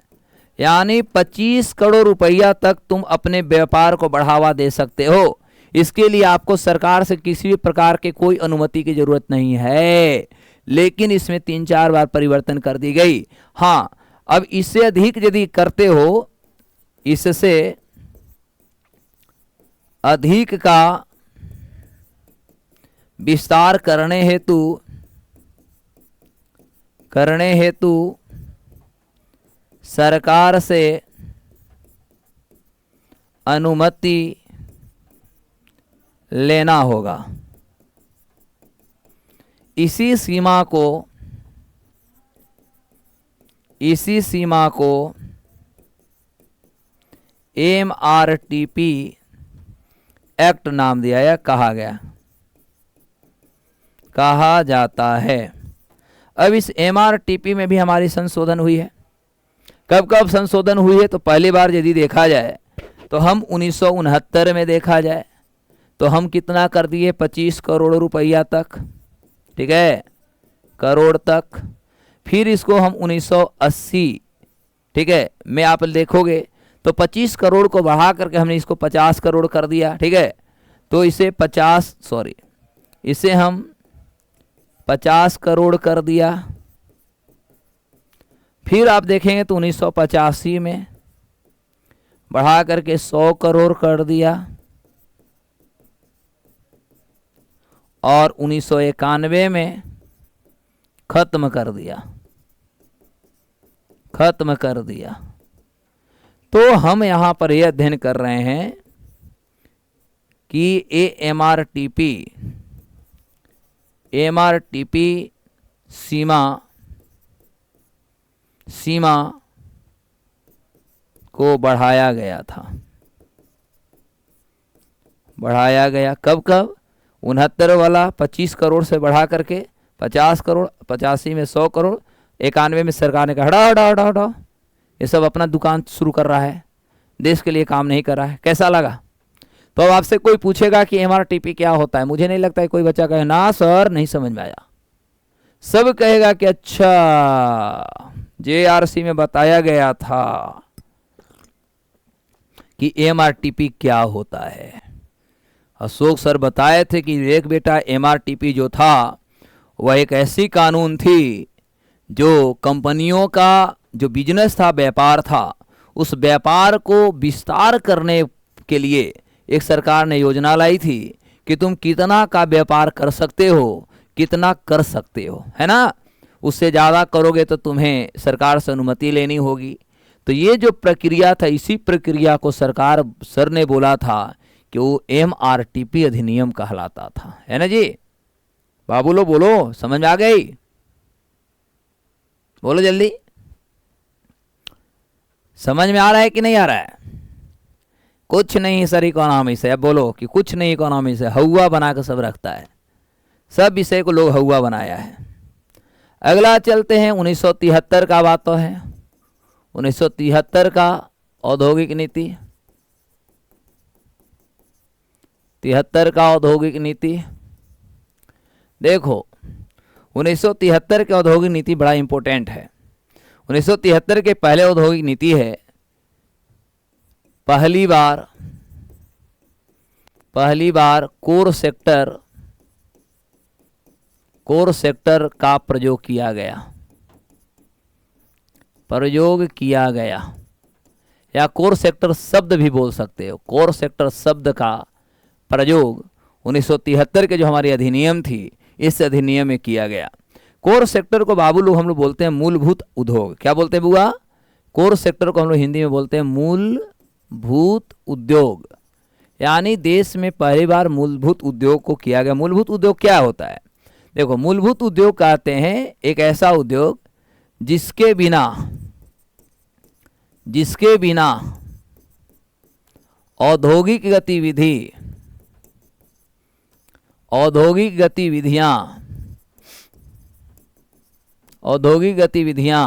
Speaker 1: यानी 25 करोड़ रुपया तक तुम अपने व्यापार को बढ़ावा दे सकते हो। इसके लिए आपको सरकार से किसी भी प्रकार के कोई अनुमति की जरूरत नहीं है, लेकिन इसमें 3-4 बार परिवर्तन कर दी गई। हाँ, अब इससे अधिक यदि करते हो, इससे अधिक का विस्तार करने हेतु सरकार से अनुमति लेना होगा। इसी सीमा को MRTP एक्ट नाम दिया या कहा जाता है। अब इस MRTP में भी हमारी संशोधन हुई है। कब कब संशोधन हुई है, तो पहली बार यदि देखा जाए तो हम 1969 में देखा जाए तो हम कितना कर दिए, 25 करोड़ रुपया तक, ठीक है, करोड़ तक। फिर इसको हम 1980 ठीक है, में आप देखोगे तो 25 करोड़ को बढ़ा करके हमने इसको 50 करोड़ कर दिया। ठीक है, तो इसे 50 सॉरी इसे हम 50 करोड़ कर दिया। फिर आप देखेंगे तो 1985 में बढ़ा करके 100 करोड़ कर दिया और 1991 में खत्म कर दिया, खत्म कर दिया। तो हम यहाँ पर यह अध्ययन कर रहे हैं कि एमआरटीपी सीमा को बढ़ाया गया था, बढ़ाया गया। कब कब? 69 वाला 25 करोड़ से बढ़ा करके 50 करोड़, 85 में 100 करोड़, 91 में सरकार ने कहा हटाओ हटाओ हटाओ हटाओ, ये सब अपना दुकान शुरू कर रहा है, देश के लिए काम नहीं कर रहा है। कैसा लगा? तो अब आपसे कोई पूछेगा कि एमआरटीपी क्या होता है, मुझे नहीं लगता है कोई बच्चा कहे ना सर नहीं समझ में आया। सब कहेगा कि अच्छा जेआरसी में बताया गया था कि एमआरटीपी क्या होता है। अशोक सर बताए थे कि एक बेटा एमआरटीपी जो था वह एक ऐसी कानून थी जो कंपनियों का जो बिजनेस था, व्यापार था, उस व्यापार को विस्तार करने के लिए एक सरकार ने योजना लाई थी कि तुम कितना का व्यापार कर सकते हो, कितना कर सकते हो, है ना। उससे ज़्यादा करोगे तो तुम्हें सरकार से अनुमति लेनी होगी। तो ये जो प्रक्रिया था, इसी प्रक्रिया को सर ने बोला था कि वो एमआरटीपी अधिनियम कहलाता था, है ना जी। बाबू लो बोलो, समझ में आ गई? बोलो जल्दी, समझ में आ रहा है कि नहीं आ रहा है? कुछ नहीं सर इकोनॉमी से, अब बोलो कि कुछ नहीं इकोनॉमी से, हवा बना कर सब रखता है, सब विषय को लोग हवा बनाया है। अगला चलते हैं 1973 का बात तो है, 1973 का औद्योगिक नीति, 73 का औद्योगिक नीति। देखो 1973 के औद्योगिक नीति बड़ा इंपॉर्टेंट है। 1973 के पहले औद्योगिक नीति है, पहली बार कोर सेक्टर का प्रयोग किया गया, या कोर सेक्टर शब्द भी बोल सकते हो। कोर सेक्टर शब्द का प्रयोग 1973 के जो हमारी अधिनियम थी, इस अधिनियम में किया गया। कोर सेक्टर को बाबू लोग हम लोग बोलते हैं मूलभूत उद्योग। क्या बोलते हैं बुआ? कोर सेक्टर को हम लोग हिंदी में बोलते हैं मूलभूत उद्योग। यानी देश में पहली बार मूलभूत उद्योग को किया गया। मूलभूत उद्योग क्या होता है? देखो, मूलभूत उद्योग कहते हैं एक ऐसा उद्योग जिसके बिना औद्योगिक गतिविधियां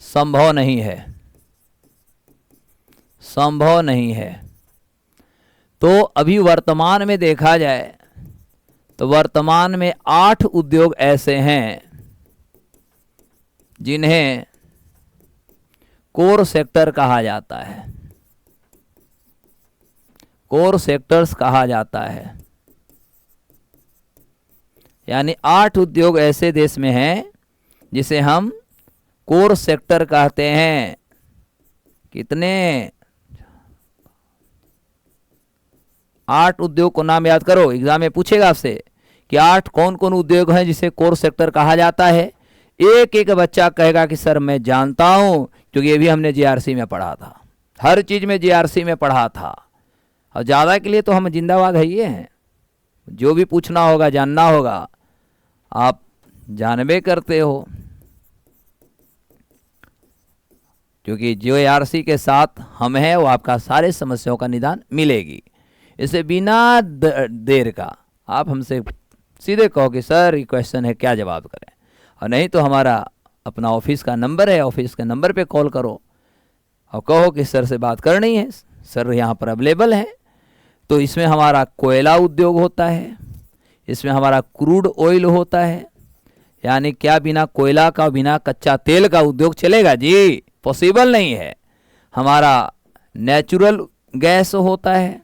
Speaker 1: संभव नहीं है। तो अभी वर्तमान में देखा जाए तो वर्तमान में 8 उद्योग ऐसे हैं जिन्हें कोर सेक्टर कहा जाता है, कोर सेक्टर्स कहा जाता है। यानी 8 उद्योग ऐसे देश में हैं जिसे हम कोर सेक्टर कहते हैं। कितने? 8 उद्योग को नाम याद करो, एग्जाम में पूछेगा आपसे कि 8 कौन कौन उद्योग हैं जिसे कोर सेक्टर कहा जाता है। एक एक बच्चा कहेगा कि सर मैं जानता हूं, क्योंकि ये भी हमने जेआरसी में पढ़ा था, हर चीज में जेआरसी में पढ़ा था। और ज़्यादा के लिए तो हम जिंदाबाद है ये हैं, जो भी पूछना होगा जानना होगा आप जानबे करते हो, क्योंकि जेआरसी के साथ हम हैं, वो आपका सारे समस्याओं का निदान मिलेगी। इसे बिना देर का आप हमसे सीधे कहो कि सर ये क्वेश्चन है क्या जवाब करें, और नहीं तो हमारा अपना ऑफिस का नंबर है, ऑफिस के नंबर पे कॉल करो और कहो कि सर से बात करनी है, सर यहाँ पर अवेलेबल है। तो इसमें हमारा कोयला उद्योग होता है, इसमें हमारा क्रूड ऑयल होता है, यानी क्या बिना कोयला का बिना कच्चा तेल का उद्योग चलेगा जी? पॉसिबल नहीं है। हमारा नेचुरल गैस होता है,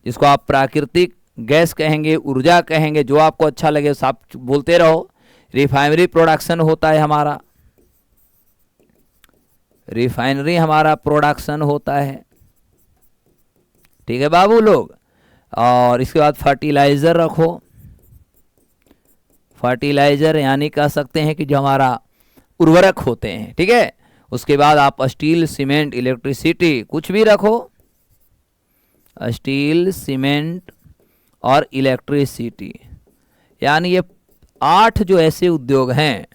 Speaker 1: जिसको आप प्राकृतिक गैस कहेंगे, ऊर्जा कहेंगे, जो आपको अच्छा लगे आप बोलते रहो। रिफाइनरी प्रोडक्शन होता है हमारा, रिफाइनरी हमारा प्रोडक्शन होता है, ठीक है बाबू लोग। और इसके बाद फर्टिलाइज़र रखो, फर्टिलाइज़र यानी कह सकते हैं कि जो हमारा उर्वरक होते हैं, ठीक है। उसके बाद आप स्टील, सीमेंट, इलेक्ट्रिसिटी, कुछ भी रखो, स्टील, सीमेंट और इलेक्ट्रिसिटी, यानी ये 8 जो ऐसे उद्योग हैं,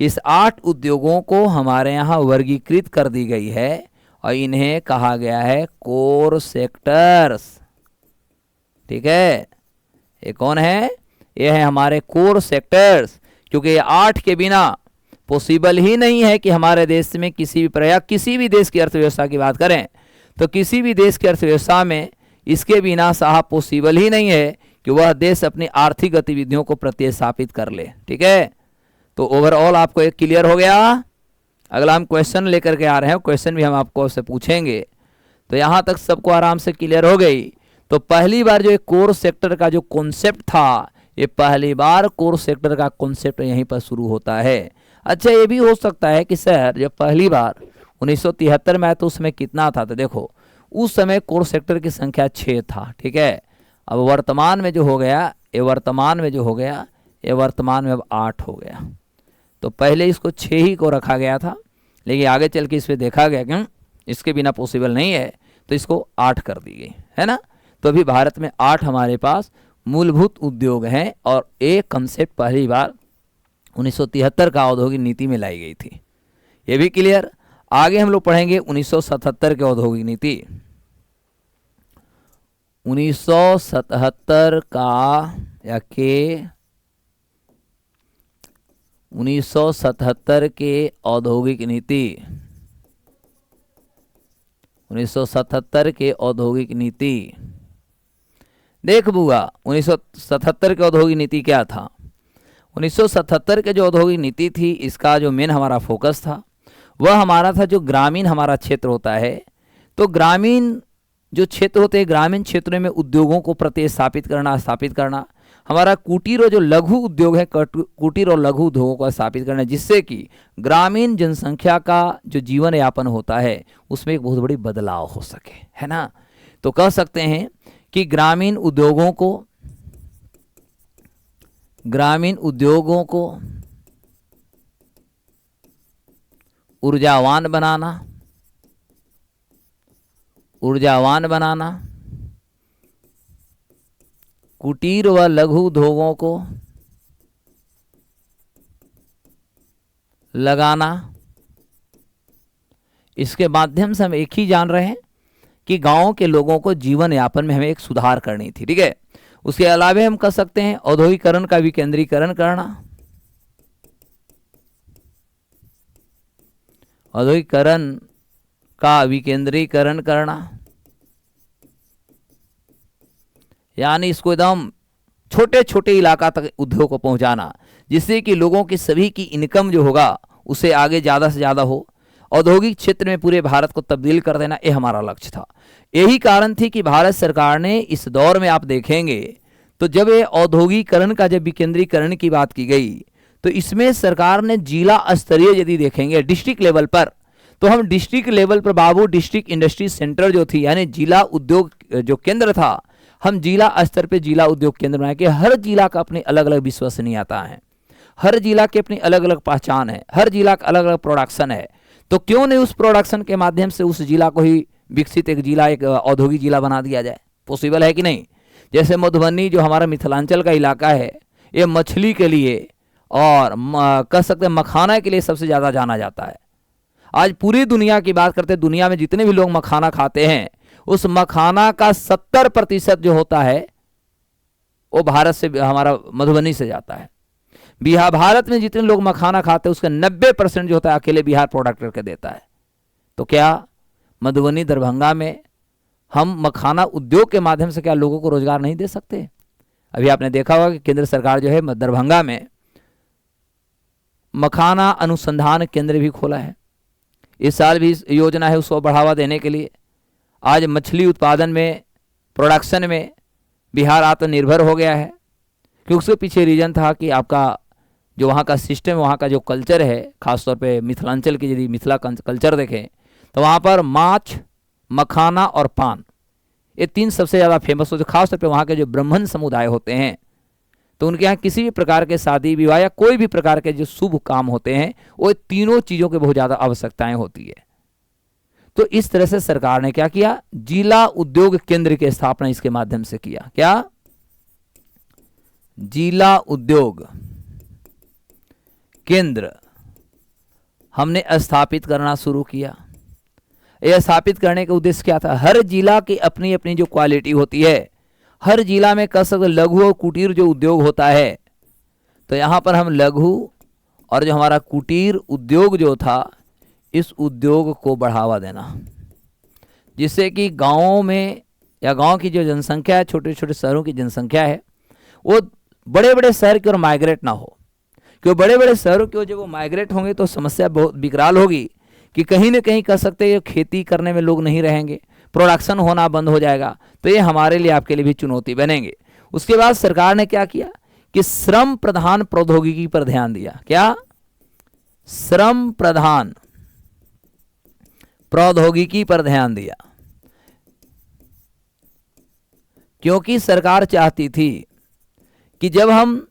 Speaker 1: इस 8 उद्योगों को हमारे यहाँ वर्गीकृत कर दी गई है और इन्हें कहा गया है कोर सेक्टर्स, ठीक है। ये कौन है? ये है हमारे कोर सेक्टर्स, क्योंकि ये 8 के बिना पॉसिबल ही नहीं है कि हमारे देश में किसी भी प्रयास, किसी भी देश की अर्थव्यवस्था की बात करें तो किसी भी देश की अर्थव्यवस्था में इसके बिना साहब पॉसिबल ही नहीं है कि वह देश अपनी आर्थिक गतिविधियों को प्रतिस्थापित कर ले, ठीक है। तो ओवरऑल आपको एक क्लियर हो गया। अगला हम क्वेश्चन लेकर के आ रहे हैं, क्वेश्चन भी हम आपको से पूछेंगे। तो यहाँ तक सबको आराम से क्लियर हो गई। तो पहली बार जो एक कोर सेक्टर का जो कॉन्सेप्ट था, ये पहली बार कोर सेक्टर का कॉन्सेप्ट यहीं पर शुरू होता है। अच्छा, ये भी हो सकता है कि सर जब पहली बार 1973 में आया तो उसमें कितना था? तो देखो उस समय कोर सेक्टर की संख्या 6 था, ठीक है। अब वर्तमान में जो हो गया, ये वर्तमान में जो हो गया, ये वर्तमान में अब 8 हो गया। तो पहले इसको 6 ही को रखा गया था, लेकिन आगे चल के इस पर देखा गया कि इसके बिना पॉसिबल नहीं है, तो इसको 8 कर दी गई, है ना। तो अभी भारत में 8 हमारे पास मूलभूत उद्योग हैं और एक कंसेप्ट पहली बार 1973 का औद्योगिक नीति में लाई गई थी। ये भी क्लियर। आगे हम लोग पढ़ेंगे 1977 के औद्योगिक नीति। 1977 का या के 1977 के औद्योगिक नीति, 1977 के औद्योगिक नीति। देख बुआ, 1977 के औद्योगिक नीति क्या था? 1977 के जो औद्योगिक नीति थी, इसका जो मेन हमारा फोकस था वह हमारा था जो ग्रामीण हमारा क्षेत्र होता है। तो ग्रामीण जो क्षेत्र होते हैं, ग्रामीण क्षेत्रों में उद्योगों को प्रतिस्थापित करना, स्थापित करना। हमारा कुटीर और जो लघु उद्योग है, कुटीर और लघु उद्योगों को स्थापित करना, जिससे कि ग्रामीण जनसंख्या का जो जीवन यापन होता है उसमें एक बहुत बड़ी बदलाव हो सके, है ना। तो कह सकते हैं कि ग्रामीण उद्योगों को ऊर्जावान बनाना, कुटीर व लघु उद्योगों को लगाना। इसके माध्यम से हम एक ही जान रहे हैं कि गांवों के लोगों को जीवन यापन में हमें एक सुधार करनी थी, ठीक है। उसके अलावा हम कह सकते हैं औद्योगिकरण का विकेंद्रीकरण करना, औद्योगिकरण का विकेंद्रीकरण करना, यानी इसको एकदम छोटे छोटे इलाका तक उद्योग को पहुंचाना, जिससे कि लोगों की सभी की इनकम जो होगा उसे आगे ज़्यादा से ज़्यादा हो। औद्योगिक क्षेत्र में पूरे भारत को तब्दील कर देना, ये हमारा लक्ष्य था। यही कारण थी कि भारत सरकार ने इस दौर में आप देखेंगे तो जब ये औद्योगिकरण का जब विकेंद्रीकरण की बात की गई, तो इसमें सरकार ने जिला स्तरीय यदि देखेंगे डिस्ट्रिक्ट लेवल पर, तो हम डिस्ट्रिक्ट लेवल पर बाबू डिस्ट्रिक्ट इंडस्ट्री सेंटर जो थी, यानी जिला उद्योग जो केंद्र था, हम जिला स्तर पे जिला उद्योग केंद्र बनाए कि हर जिला का अपनी अलग अलग विश्वसनीयता है, हर जिला की अपनी अलग अलग पहचान है, हर जिला का अलग अलग प्रोडक्शन है। तो क्यों नहीं उस प्रोडक्शन के माध्यम से उस जिला को ही विकसित एक जिला, एक औद्योगिक जिला बना दिया जाए? पॉसिबल है कि नहीं? जैसे मधुबनी जो हमारा मिथिलांचल का इलाका है, ये मछली के लिए और कह सकते हैं मखाना के लिए सबसे ज़्यादा जाना जाता है। आज पूरी दुनिया की बात करते हैं, दुनिया में जितने भी लोग मखाना खाते हैं, उस मखाना का 70% जो होता है वो भारत से, हमारा मधुबनी से जाता है। बिहार, भारत में जितने लोग मखाना खाते हैं उसका 90% जो होता है अकेले बिहार प्रोडक्ट करके देता है। तो क्या मधुबनी, दरभंगा में हम मखाना उद्योग के माध्यम से क्या लोगों को रोजगार नहीं दे सकते? अभी आपने देखा होगा कि केंद्र सरकार जो है दरभंगा में मखाना अनुसंधान केंद्र भी खोला है। इस साल भी योजना है उसको बढ़ावा देने के लिए। आज मछली उत्पादन में, प्रोडक्शन में बिहार आत्मनिर्भर हो गया है, क्योंकि उसके पीछे रीजन था कि आपका जो वहाँ का सिस्टम, वहाँ का जो कल्चर है, खासतौर पे मिथिलांचल की यदि मिथिला कल्चर देखें तो वहाँ पर माछ, मखाना और पान, ये तीन सबसे ज़्यादा फेमस होते। खासतौर पे वहाँ के जो ब्राह्मण समुदाय होते हैं तो उनके यहाँ किसी भी प्रकार के शादी विवाह या कोई भी प्रकार के जो शुभ काम होते हैं वो तीनों चीज़ों की बहुत ज़्यादा आवश्यकताएं होती है। तो इस तरह से सरकार ने क्या किया, जिला उद्योग केंद्र की स्थापना इसके माध्यम से किया। क्या? जिला उद्योग केंद्र हमने स्थापित करना शुरू किया। यह स्थापित करने का उद्देश्य क्या था? हर जिला की अपनी अपनी जो क्वालिटी होती है, हर जिला में कह सकते लघु और कुटीर जो उद्योग होता है, तो यहाँ पर हम लघु और जो हमारा कुटीर उद्योग जो था, इस उद्योग को बढ़ावा देना, जिससे कि गाँवों में या गांव की जो जनसंख्या है, छोटे छोटे शहरों की जनसंख्या है, वो बड़े बड़े शहर की ओर माइग्रेट ना हो। क्योंकि बड़े बड़े शहरों की ओर जब वो माइग्रेट होंगे तो समस्या बहुत विकराल होगी कि कहीं न कहीं कह सकते हैं खेती करने में लोग नहीं रहेंगे, प्रोडक्शन होना बंद हो जाएगा। तो ये हमारे लिए, आपके लिए भी चुनौती बनेंगे। उसके बाद सरकार ने क्या किया कि श्रम प्रधान प्रौद्योगिकी पर ध्यान दिया। क्या? श्रम प्रधान प्रौद्योगिकी पर ध्यान दिया, क्योंकि सरकार चाहती थी कि जब हम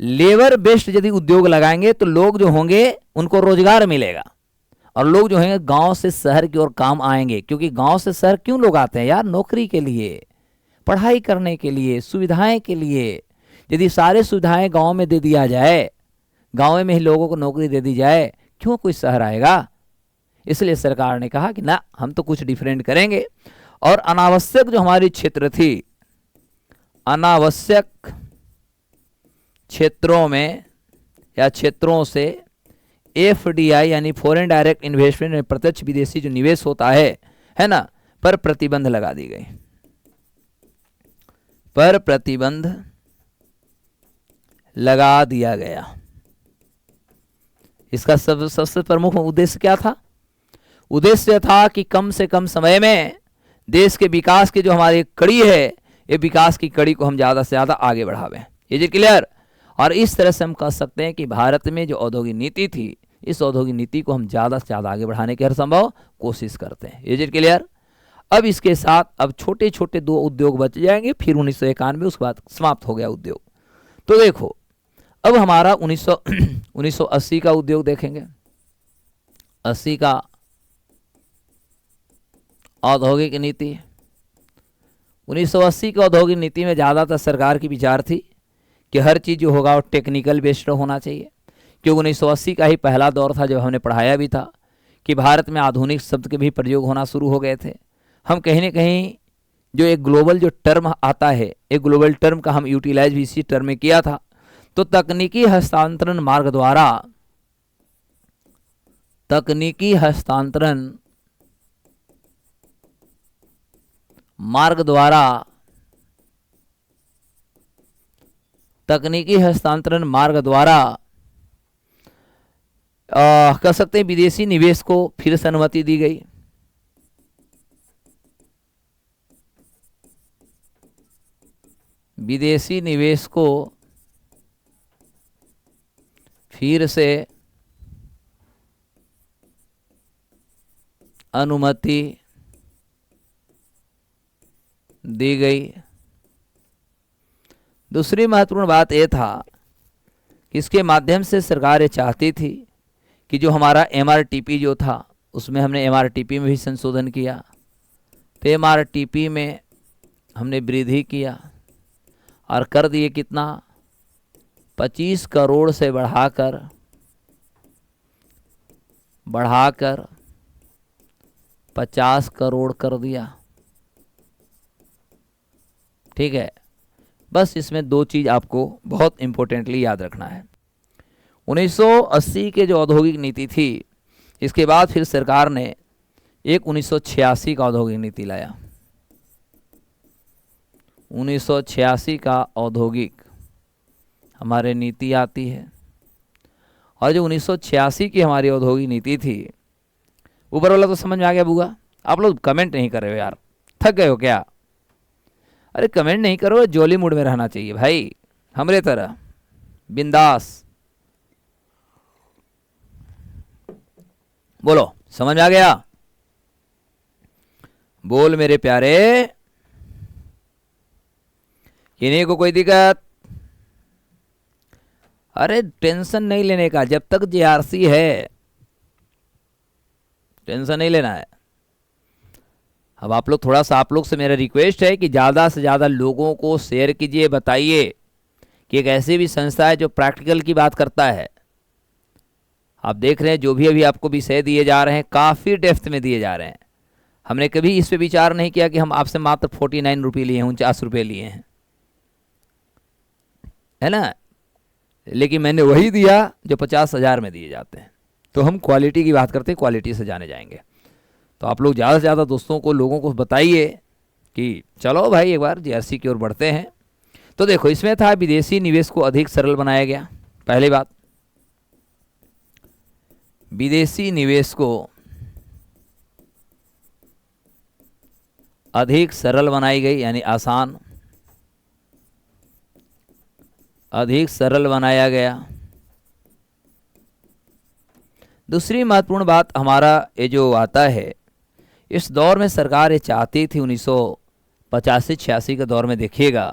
Speaker 1: लेबर बेस्ड यदि उद्योग लगाएंगे तो लोग जो होंगे उनको रोजगार मिलेगा, और लोग जो हैं गांव से शहर की ओर काम आएंगे। क्योंकि गांव से शहर क्यों लोग आते हैं यार? नौकरी के लिए, पढ़ाई करने के लिए, सुविधाएं के लिए। यदि सारे सुविधाएं गांव में दे दिया जाए, गांव में ही लोगों को नौकरी दे दी जाए, क्यों कोई शहर आएगा? इसलिए सरकार ने कहा कि ना, हम तो कुछ डिफरेंट करेंगे। और अनावश्यक जो हमारी क्षेत्र थी, अनावश्यक क्षेत्रों में या क्षेत्रों से एफडीआई यानी फॉरेन डायरेक्ट इन्वेस्टमेंट, प्रत्यक्ष विदेशी जो निवेश होता है ना, पर प्रतिबंध लगा दी गई। पर प्रतिबंध लगा दिया गया। इसका सबसे प्रमुख उद्देश्य क्या था? उद्देश्य था कि कम से कम समय में देश के विकास की जो हमारी कड़ी है, ये विकास की कड़ी को हम ज़्यादा से ज़्यादा आगे बढ़ावें। ये जी क्लियर? और इस तरह से हम कह सकते हैं कि भारत में जो औद्योगिक नीति थी, इस औद्योगिक नीति को हम ज़्यादा से ज़्यादा आगे बढ़ाने की हर संभव कोशिश करते हैं। ये जी क्लियर? अब इसके साथ अब छोटे छोटे दो उद्योग बच जाएंगे, फिर 1991 उसके बाद समाप्त हो गया उद्योग। तो देखो, अब हमारा 1980 का उद्योग देखेंगे। 80 का औद्योगिक नीति। 1980 की औद्योगिक नीति में ज़्यादातर सरकार की विचार थी कि हर चीज़ जो होगा वो टेक्निकल बेस्ड होना चाहिए। क्योंकि 1980 का ही पहला दौर था जब हमने पढ़ाया भी था कि भारत में आधुनिक शब्द के भी प्रयोग होना शुरू हो गए थे। हम कहीं न कहीं जो एक ग्लोबल जो टर्म आता है, एक ग्लोबल टर्म का हम यूटिलाइज भी इसी टर्म में किया था। तो तकनीकी हस्तांतरण मार्ग द्वारा, तकनीकी हस्तांतरण मार्ग द्वारा, तकनीकी हस्तांतरण मार्ग द्वारा कह सकते हैं विदेशी निवेश को फिर से अनुमति दी गई। विदेशी निवेश को फिर से अनुमति दी गई। दूसरी महत्वपूर्ण बात यह था कि इसके माध्यम से सरकार ये चाहती थी कि जो हमारा एमआरटीपी जो था, उसमें हमने एमआरटीपी में भी संशोधन किया। तो एमआरटीपी में हमने वृद्धि किया और कर दिए कितना, 25 करोड़ से बढ़ाकर 50 करोड़ कर दिया। ठीक है, बस इसमें दो चीज़ आपको बहुत इम्पोर्टेंटली याद रखना है। 1980 के जो औद्योगिक नीति थी, इसके बाद फिर सरकार ने एक 1986 का औद्योगिक नीति लाया। 1986 का औद्योगिक हमारे नीति आती है। और जो 1986 की हमारी औद्योगिक नीति थी, ऊपर वाला तो समझ में आ गया बुआ? आप लोग कमेंट नहीं कर रहे हो यार, थक गए हो क्या? अरे कमेंट नहीं करो, जॉली मूड में रहना चाहिए भाई, हमरे तरह बिंदास। बोलो समझ में आ गया? बोल मेरे प्यारे, इन्हीं को कोई दिक्कत? अरे टेंशन नहीं लेने का, जब तक जेआरसी है टेंशन नहीं लेना है। अब आप लोग थोड़ा सा, आप लोग से मेरा रिक्वेस्ट है कि ज़्यादा से ज़्यादा लोगों को शेयर कीजिए, बताइए कि एक ऐसी भी संस्था है जो प्रैक्टिकल की बात करता है। आप देख रहे हैं जो भी अभी आपको विषय दिए जा रहे हैं काफ़ी डेप्थ में दिए जा रहे हैं। हमने कभी इस पे विचार नहीं किया कि हम आपसे मात्र 49 रुपये लिए हैं, 49 रुपये लिए हैं, है ना, लेकिन मैंने वही दिया जो 50,000 में दिए जाते हैं। तो हम क्वालिटी की बात करते हैं, क्वालिटी से जाने जाएंगे। तो आप लोग ज़्यादा से ज़्यादा दोस्तों को, लोगों को बताइए कि चलो भाई एक बार जेआरसी की ओर बढ़ते हैं। तो देखो इसमें था विदेशी निवेश को अधिक सरल बनाया गया। पहली बात, विदेशी निवेश को अधिक सरल बनाई गई, यानी आसान, अधिक सरल बनाया गया। दूसरी महत्वपूर्ण बात हमारा ये जो आता है, इस दौर में सरकार ये चाहती थी, 1985-86 के दौर में देखिएगा,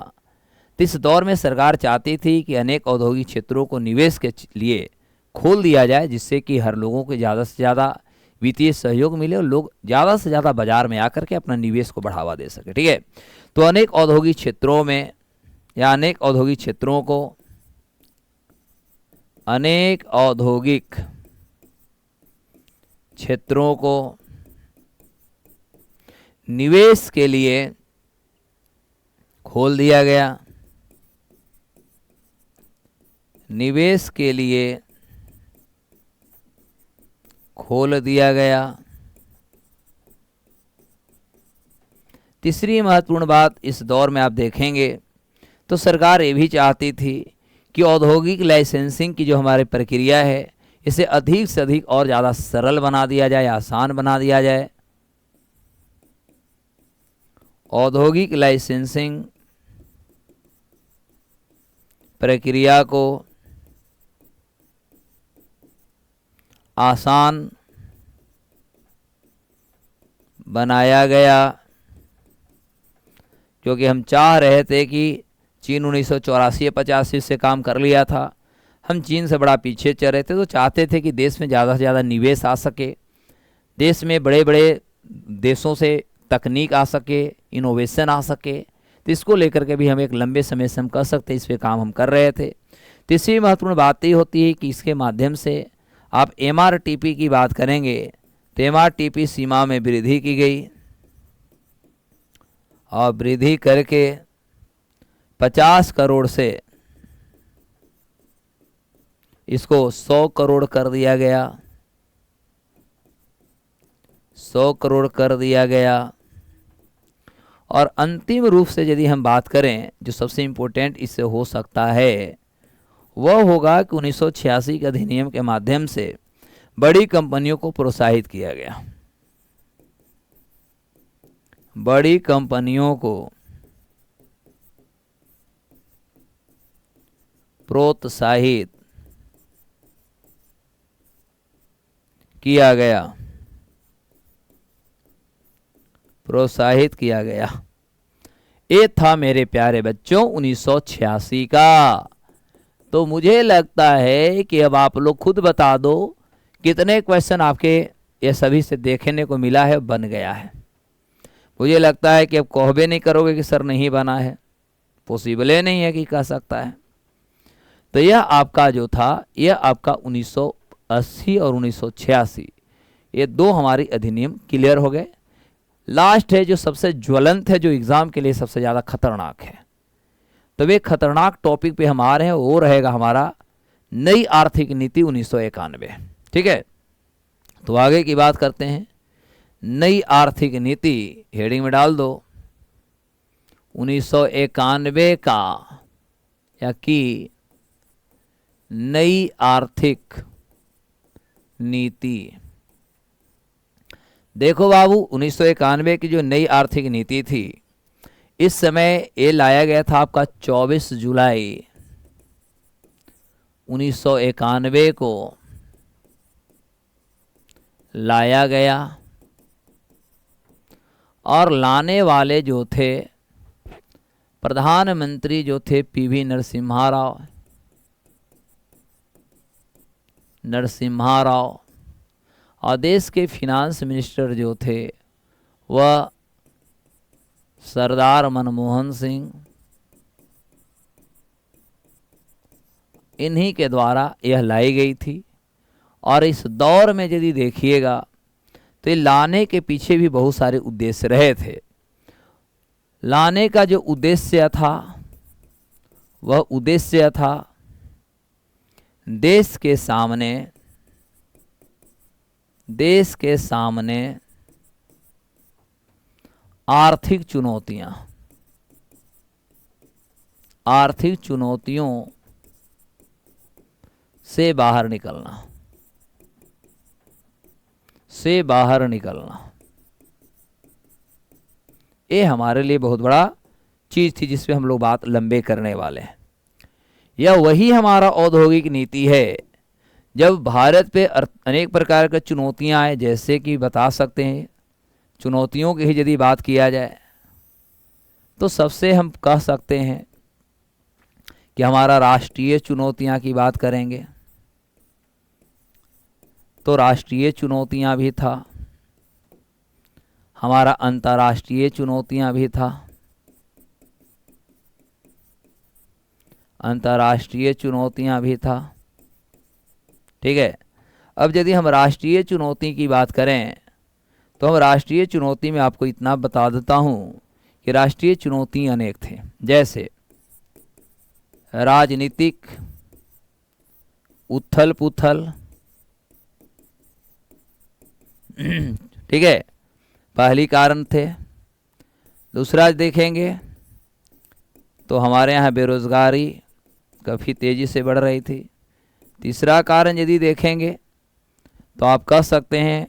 Speaker 1: तो इस दौर में सरकार चाहती थी कि अनेक औद्योगिक क्षेत्रों को निवेश के लिए खोल दिया जाए, जिससे कि हर लोगों को ज़्यादा से ज़्यादा वित्तीय सहयोग मिले और लोग ज़्यादा से ज़्यादा बाजार में आकर के अपना निवेश को बढ़ावा दे सके। ठीक है, तो अनेक औद्योगिक क्षेत्रों में, या अनेक औद्योगिक क्षेत्रों को, अनेक औद्योगिक क्षेत्रों को निवेश के लिए खोल दिया गया, निवेश के लिए खोल दिया गया। तीसरी महत्वपूर्ण बात इस दौर में आप देखेंगे तो सरकार ये भी चाहती थी कि औद्योगिक लाइसेंसिंग की जो हमारी प्रक्रिया है, इसे अधिक से अधिक और ज़्यादा सरल बना दिया जाए, आसान बना दिया जाए। औद्योगिक लाइसेंसिंग प्रक्रिया को आसान बनाया गया, क्योंकि हम चाह रहे थे कि चीन 1984-85 से काम कर लिया था, हम चीन से बड़ा पीछे चल रहे थे, तो चाहते थे कि देश में ज़्यादा से ज़्यादा निवेश आ सके, देश में बड़े बड़े देशों से तकनीक आ सके, इनोवेशन आ सके। तो इसको लेकर के भी हम एक लंबे समय से हम कर सकते, इस पे काम हम कर रहे थे। तीसरी महत्वपूर्ण बात ये होती है कि इसके माध्यम से आप MRTP की बात करेंगे तो MRTP सीमा में वृद्धि की गई, और वृद्धि करके 50 करोड़ से इसको 100 करोड़ कर दिया गया, 100 करोड़ कर दिया गया। और अंतिम रूप से यदि हम बात करें, जो सबसे इम्पोर्टेंट इससे हो सकता है, वह होगा कि 1986 के अधिनियम के माध्यम से बड़ी कंपनियों को प्रोत्साहित किया गया, बड़ी कंपनियों को प्रोत्साहित किया गया, प्रोत्साहित किया गया। ये था मेरे प्यारे बच्चों 1986 का। तो मुझे लगता है कि अब आप लोग खुद बता दो कितने क्वेश्चन आपके ये सभी से देखने को मिला है, बन गया है। मुझे लगता है कि अब कहबे नहीं करोगे कि सर नहीं बना है, पॉसिबल ही नहीं है कि कह सकता है। तो यह आपका जो था, यह आपका 1980 और 1986 ये दो हमारी अधिनियम क्लियर हो गए। लास्ट है जो सबसे ज्वलंत है, जो एग्जाम के लिए सबसे ज़्यादा खतरनाक है। तो वे खतरनाक टॉपिक पे हम आ रहे हैं, वो रहेगा हमारा नई आर्थिक नीति 1991। ठीक है, तो आगे की बात करते हैं। नई आर्थिक नीति हेडिंग में डाल दो 1991 का, या कि नई आर्थिक नीति देखो बाबू, 1991 की जो नई आर्थिक नीति थी, इस समय ये लाया गया था आपका 24 जुलाई 1991 को लाया गया। और लाने वाले जो थे, प्रधानमंत्री जो थे पीवी नरसिम्हा राव, और देश के फिनांस मिनिस्टर जो थे वह सरदार मनमोहन सिंह। इन्हीं के द्वारा यह लाई गई थी। और इस दौर में यदि देखिएगा तो ये लाने के पीछे भी बहुत सारे उद्देश्य रहे थे। लाने का जो उद्देश्य था वह उद्देश्य था देश के सामने आर्थिक चुनौतियों से बाहर निकलना। ये हमारे लिए बहुत बड़ा चीज़ थी जिस पे हम लोग बात लंबे करने वाले हैं। यह वही हमारा औद्योगिक नीति है। जब भारत पे अनेक प्रकार की चुनौतियां आए, जैसे कि बता सकते हैं, चुनौतियों की ही यदि बात किया जाए तो सबसे हम कह सकते हैं कि हमारा राष्ट्रीय चुनौतियां की बात करेंगे तो राष्ट्रीय चुनौतियां भी था, हमारा अंतर्राष्ट्रीय चुनौतियां भी था, ठीक है। अब यदि हम राष्ट्रीय चुनौती की बात करें तो हम राष्ट्रीय चुनौती में आपको इतना बता देता हूं कि राष्ट्रीय चुनौती अनेक थे, जैसे राजनीतिक उथल पुथल, ठीक है, पहली कारण थे। दूसरा देखेंगे तो हमारे यहाँ बेरोजगारी काफ़ी तेज़ी से बढ़ रही थी। तीसरा कारण यदि देखेंगे तो आप कह सकते हैं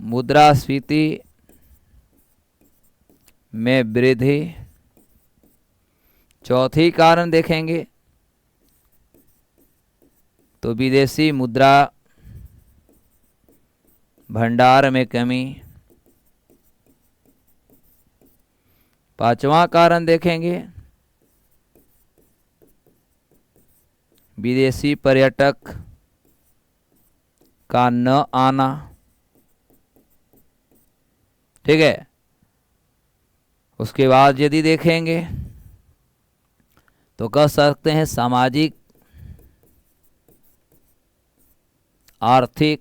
Speaker 1: मुद्रास्फीति में वृद्धि। चौथी कारण देखेंगे तो विदेशी मुद्रा भंडार में कमी। पांचवा कारण देखेंगे विदेशी पर्यटक का न आना, ठीक है। उसके बाद यदि देखेंगे तो कह सकते हैं सामाजिक आर्थिक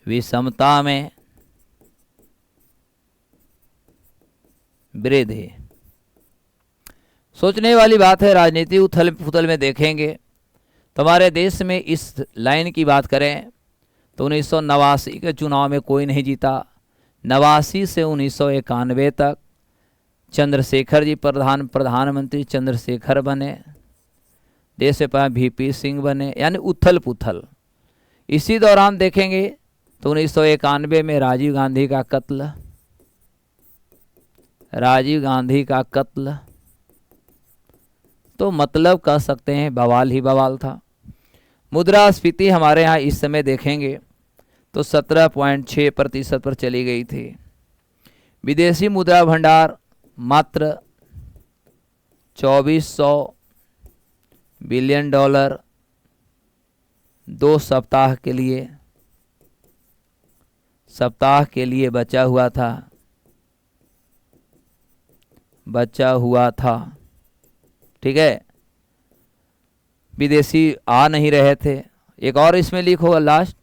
Speaker 1: विषमता में वृद्धि। सोचने वाली बात है। राजनीति उथल पुथल में देखेंगे तो हमारे देश में इस लाइन की बात करें तो 1989 के चुनाव में कोई नहीं जीता। 89 से 1991 तक चंद्रशेखर जी प्रधानमंत्री चंद्रशेखर बने, देश में VP सिंह बने, यानी उथल पुथल। इसी दौरान देखेंगे तो 1991 में राजीव गांधी का कत्ल, तो मतलब कह सकते हैं बवाल ही बवाल था। मुद्रास्फीति हमारे यहाँ इस समय देखेंगे तो 17.6% पर चली गई थी। विदेशी मुद्रा भंडार मात्र $2400 बिलियन 2 सप्ताह के लिए बचा हुआ था, ठीक है। विदेशी आ नहीं रहे थे। एक और इसमें लिख होगा लास्ट,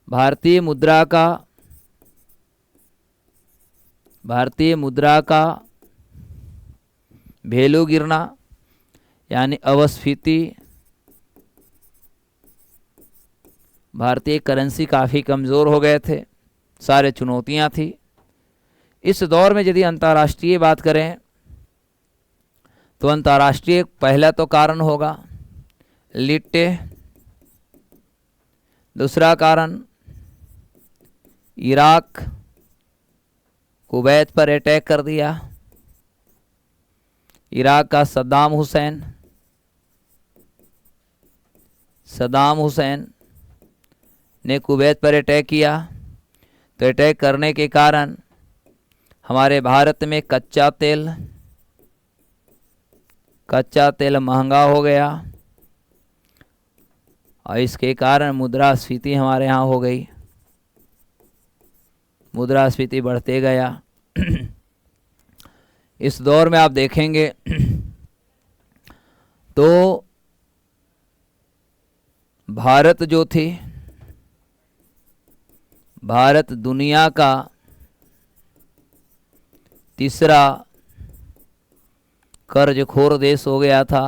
Speaker 1: भारतीय मुद्रा का वैल्यू गिरना, यानी अपस्फीति। भारतीय करेंसी काफ़ी कमज़ोर हो गए थे, सारे चुनौतियां थी। इस दौर में यदि अंतर्राष्ट्रीय बात करें तो अंतर्राष्ट्रीय पहला तो कारण होगा लिट्टे दूसरा कारण इराक कुवैत पर अटैक कर दिया। इराक का सद्दाम हुसैन ने कुवैत पर अटैक किया। तो अटैक करने के कारण हमारे भारत में कच्चा तेल महंगा हो गया और इसके कारण मुद्रास्फीति हमारे यहाँ हो गई। मुद्रास्फीति बढ़ते गया। इस दौर में आप देखेंगे तो भारत जो थी, भारत दुनिया का तीसरा कर्जखोर देश हो गया था।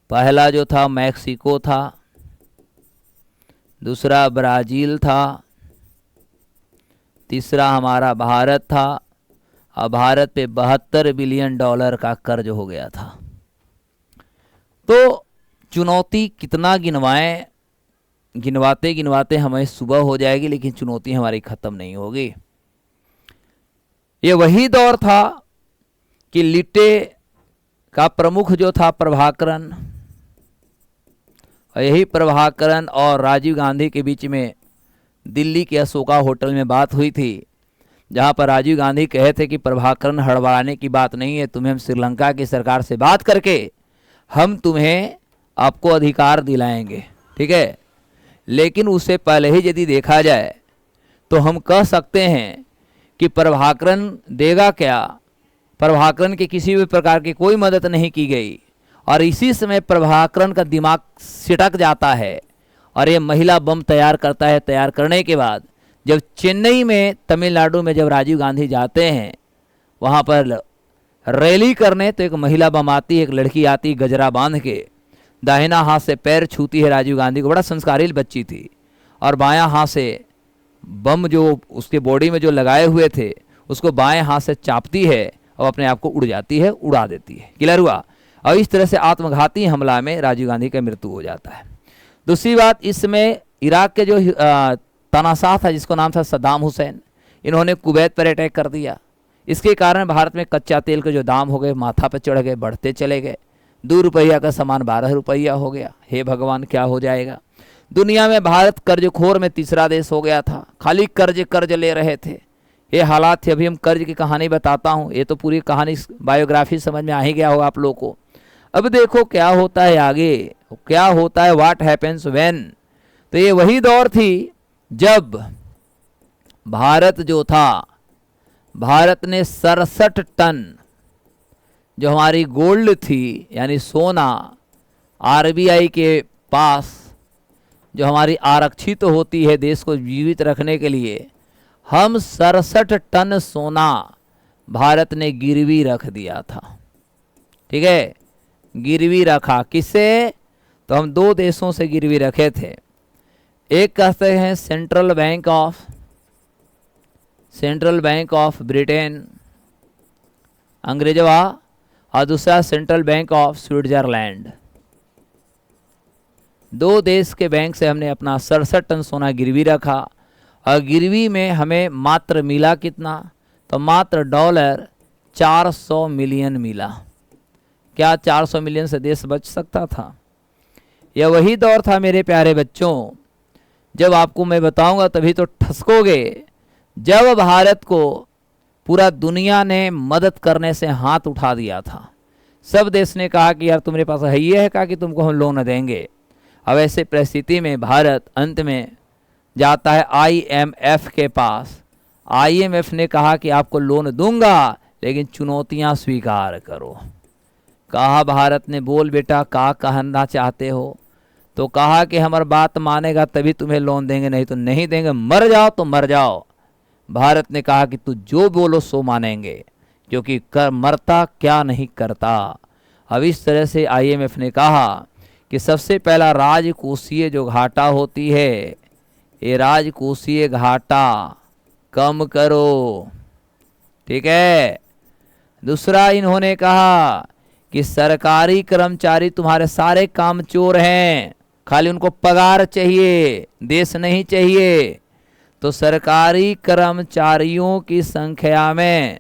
Speaker 1: पहला जो था मैक्सिको था, दूसरा ब्राज़ील था, तीसरा हमारा भारत था और भारत पे $72 बिलियन का कर्ज हो गया था। तो चुनौती कितना गिनवाएं, गिनवाते गिनवाते हमें सुबह हो जाएगी, लेकिन चुनौती हमारी ख़त्म नहीं होगी। ये वही दौर था कि लिट्टे का प्रमुख जो था प्रभाकरन, और यही प्रभाकरन और राजीव गांधी के बीच में दिल्ली के अशोका होटल में बात हुई थी, जहां पर राजीव गांधी कहे थे कि प्रभाकरन हड़बड़ाने की बात नहीं है, तुम्हें हम श्रीलंका की सरकार से बात करके हम तुम्हें आपको अधिकार दिलाएंगे, ठीक है। लेकिन उससे पहले ही यदि देखा जाए तो हम कह सकते हैं कि प्रभाकरन देगा क्या। प्रभाकरन के किसी भी प्रकार की कोई मदद नहीं की गई और इसी समय प्रभाकरन का दिमाग सिटक जाता है और ये महिला बम तैयार करता है। तैयार करने के बाद जब चेन्नई में, तमिलनाडु में जब राजीव गांधी जाते हैं वहाँ पर रैली करने, तो एक महिला बम आती है, एक लड़की आती गजरा बांध के, दाहिना हाथ से पैर छूती है राजीव गांधी को, बड़ा संस्कारी बच्ची थी, और बायां हाथ से बम जो उसके बॉडी में जो लगाए हुए थे उसको बाएं हाथ से चापती है और अपने आप को उड़ जाती है, उड़ा देती है। क्लियर हुआ। और इस तरह से आत्मघाती हमला में राजीव गांधी का मृत्यु हो जाता है। दूसरी बात, इसमें इराक के जो तानाशाह था जिसको नाम था सद्दाम हुसैन, इन्होंने कुवैत पर अटैक कर दिया। इसके कारण भारत में कच्चा तेल के जो दाम हो गए माथा पर चढ़ गए, बढ़ते चले गए। ₹2 का सामान ₹12 हो गया। हे भगवान, क्या हो जाएगा। दुनिया में भारत कर्जखोर में तीसरा देश हो गया था, खाली कर्ज ले रहे थे। ये हालात थे। अभी हम कर्ज की कहानी बताता हूँ, ये तो पूरी कहानी बायोग्राफी समझ में आ ही गया होगा आप लोगों को। अब देखो क्या होता है आगे, क्या होता है, व्हाट हैपेंस व्हेन। तो ये वही दौर थी जब भारत जो था, भारत ने 67 टन जो हमारी गोल्ड थी यानी सोना, आरबीआई के पास जो हमारी आरक्षित होती है देश को जीवित रखने के लिए, हम 67 टन सोना भारत ने गिरवी रख दिया था। ठीक है, गिरवी रखा। किससे? तो हम दो देशों से गिरवी रखे थे। एक कहते हैं सेंट्रल बैंक ऑफ ब्रिटेन अंग्रेजवा, और दूसरा सेंट्रल बैंक ऑफ स्विट्जरलैंड। दो देश के बैंक से हमने अपना 67 टन सोना गिरवी रखा और गिरवी में हमें मात्र मिला कितना? तो मात्र $400 मिलियन मिला। क्या 400 मिलियन से देश बच सकता था? यह वही दौर था मेरे प्यारे बच्चों, जब आपको मैं बताऊंगा तभी तो ठसकोगे, जब भारत को पूरा दुनिया ने मदद करने से हाथ उठा दिया था। सब देश ने कहा कि यार तुम्हारे पास है, ये है कहा कि तुमको हम लोन देंगे। अब ऐसे परिस्थिति में भारत अंत में जाता है IMF के पास। IMF ने कहा कि आपको लोन दूंगा लेकिन चुनौतियां स्वीकार करो। कहा भारत ने, बोल बेटा का कहना चाहते हो? तो कहा कि हमारी बात मानेगा तभी तुम्हें लोन देंगे, नहीं तो नहीं देंगे, मर जाओ तो मर जाओ। भारत ने कहा कि तू जो बोलो सो मानेंगे, क्योंकि मरता क्या नहीं करता। अब इस तरह से IMF ने कहा कि सबसे पहला राजकोषीय जो घाटा होती है, ये राजकोषीय घाटा कम करो। ठीक है। दूसरा इन्होंने कहा कि सरकारी कर्मचारी तुम्हारे सारे कामचोर हैं, खाली उनको पगार चाहिए, देश नहीं चाहिए। तो सरकारी कर्मचारियों की संख्या में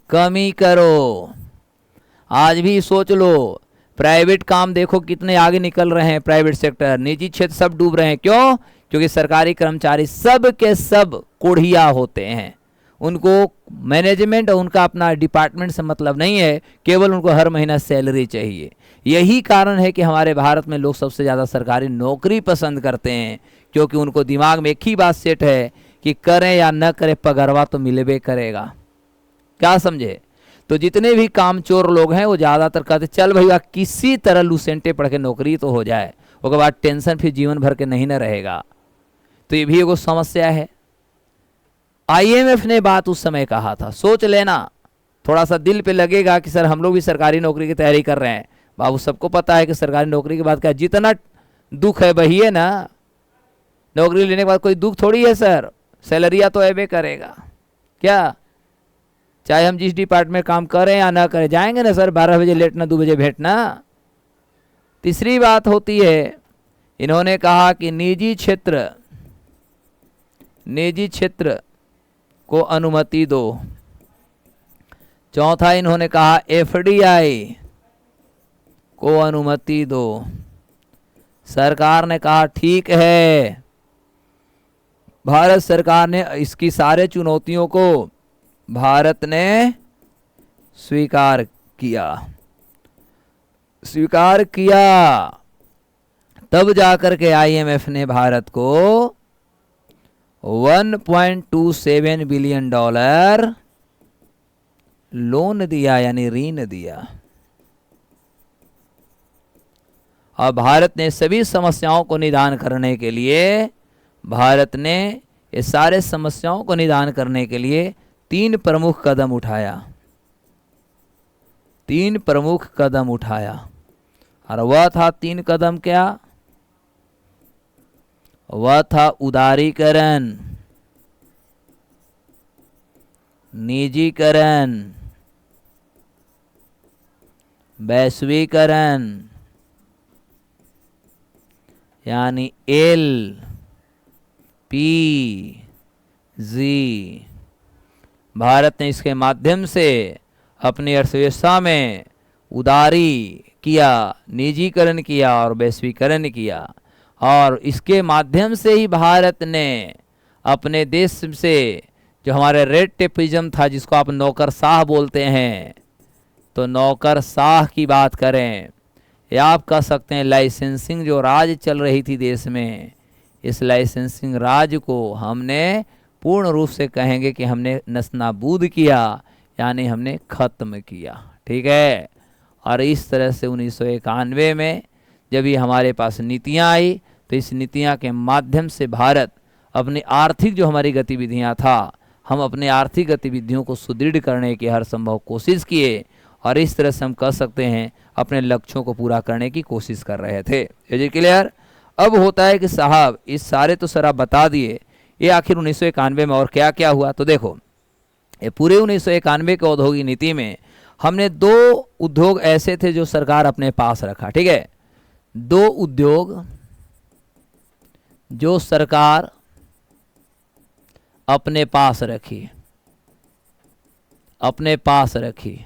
Speaker 1: कमी करो। आज भी सोच लो, प्राइवेट काम देखो कितने आगे निकल रहे हैं, प्राइवेट सेक्टर, निजी क्षेत्र सब डूब रहे हैं। क्यों? क्योंकि सरकारी कर्मचारी सब के सब कोढ़िया होते हैं। उनको मैनेजमेंट और उनका अपना डिपार्टमेंट से मतलब नहीं है, केवल उनको हर महीना सैलरी चाहिए। यही कारण है कि हमारे भारत में लोग सबसे ज़्यादा सरकारी नौकरी पसंद करते हैं, क्योंकि उनको दिमाग में एक ही बात सेट है कि करें या न करें पगारवा तो मिलबे करेगा। क्या समझे? तो जितने भी कामचोर लोग हैं वो ज़्यादातर कहते चल भैया किसी तरह लूसेंटे पढ़ के नौकरी तो हो जाए, उसके बाद टेंशन फिर जीवन भर के नहीं न रहेगा। तो ये भी एगो समस्या है। IMF ने बात उस समय कहा था, सोच लेना, थोड़ा सा दिल पे लगेगा कि सर हम लोग भी सरकारी नौकरी की तैयारी कर रहे हैं। बाबू सबको पता है कि सरकारी नौकरी के बाद क्या जितना दुख है वही है ना, नौकरी लेने के बाद कोई दुख थोड़ी है सर, सैलरिया तो ऐबे करेगा। क्या चाहे हम जिस डिपार्टमेंट काम करें या ना करें, जाएंगे ना सर 12 बजे लेट ना 2 बजे भेंटना। तीसरी बात होती है, इन्होंने कहा कि निजी क्षेत्र को अनुमति दो। चौथा इन्होंने कहा FDI को अनुमति दो। सरकार ने कहा ठीक है। भारत सरकार ने इसकी सारे चुनौतियों को भारत ने स्वीकार किया। तब जाकर के IMF ने भारत को $1.27 बिलियन लोन दिया, यानी ऋण दिया। और भारत ने सभी समस्याओं को निदान करने के लिए, भारत ने ये सारे समस्याओं को निदान करने के लिए 3 प्रमुख कदम उठाया। और वह था 3 कदम क्या? वह था उदारीकरण, निजीकरण, वैश्वीकरण, यानी LPG। भारत ने इसके माध्यम से अपनी अर्थव्यवस्था में उदारी किया, निजीकरण किया और वैश्वीकरण किया। और इसके माध्यम से ही भारत ने अपने देश से जो हमारे रेड टेपिज्म था, जिसको आप नौकरशाह बोलते हैं, तो नौकरशाह की बात करें या आप कह सकते हैं लाइसेंसिंग जो राज चल रही थी देश में, इस लाइसेंसिंग राज को हमने पूर्ण रूप से कहेंगे कि हमने नस्तानाबूद किया, यानी हमने ख़त्म किया। ठीक है। और इस तरह से 1991 में जब ये हमारे पास नीतियाँ आई, तो इस नीतियाँ के माध्यम से भारत अपनी आर्थिक जो हमारी गतिविधियाँ था, हम अपने आर्थिक गतिविधियों को सुदृढ़ करने की हर संभव कोशिश किए, और इस तरह से हम कह सकते हैं अपने लक्ष्यों को पूरा करने की कोशिश कर रहे थे। ये क्लियर? अब होता है कि साहब इस सारे तो सर आप बता दिए, ये आखिर 1991 में और क्या क्या हुआ? तो देखो, ये पूरे 1991 के औद्योगिक नीति में हमने 2 उद्योग ऐसे थे जो सरकार अपने पास रखा। ठीक है, 2 उद्योग जो सरकार अपने पास रखी।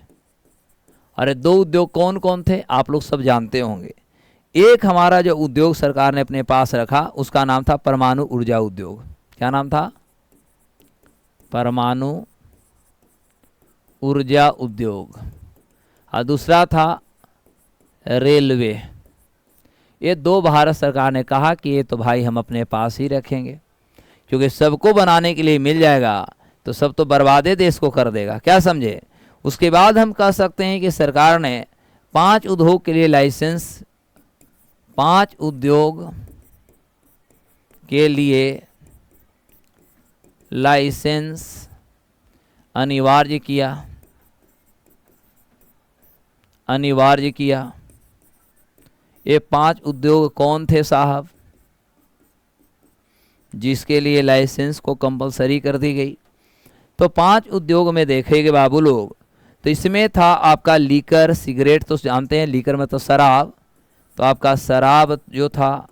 Speaker 1: अरे 2 उद्योग कौन कौन थे आप लोग सब जानते होंगे। एक हमारा जो उद्योग सरकार ने अपने पास रखा उसका नाम था परमाणु ऊर्जा उद्योग। क्या नाम था? परमाणु ऊर्जा उद्योग। और दूसरा था रेलवे। ये 2 भारत सरकार ने कहा कि ये तो भाई हम अपने पास ही रखेंगे, क्योंकि सबको बनाने के लिए मिल जाएगा तो सब तो बर्बादे देश को कर देगा। क्या समझे? उसके बाद हम कह सकते हैं कि सरकार ने 5 उद्योग के लिए लाइसेंस, 5 उद्योग के लिए लाइसेंस अनिवार्य किया। ये 5 उद्योग कौन थे साहब जिसके लिए लाइसेंस को कंपलसरी कर दी गई? तो 5 उद्योग में देखेंगे बाबू लोग, तो इसमें था आपका लीकर, सिगरेट तो जानते हैं, लीकर मतलब शराब, तो आपका शराब जो था,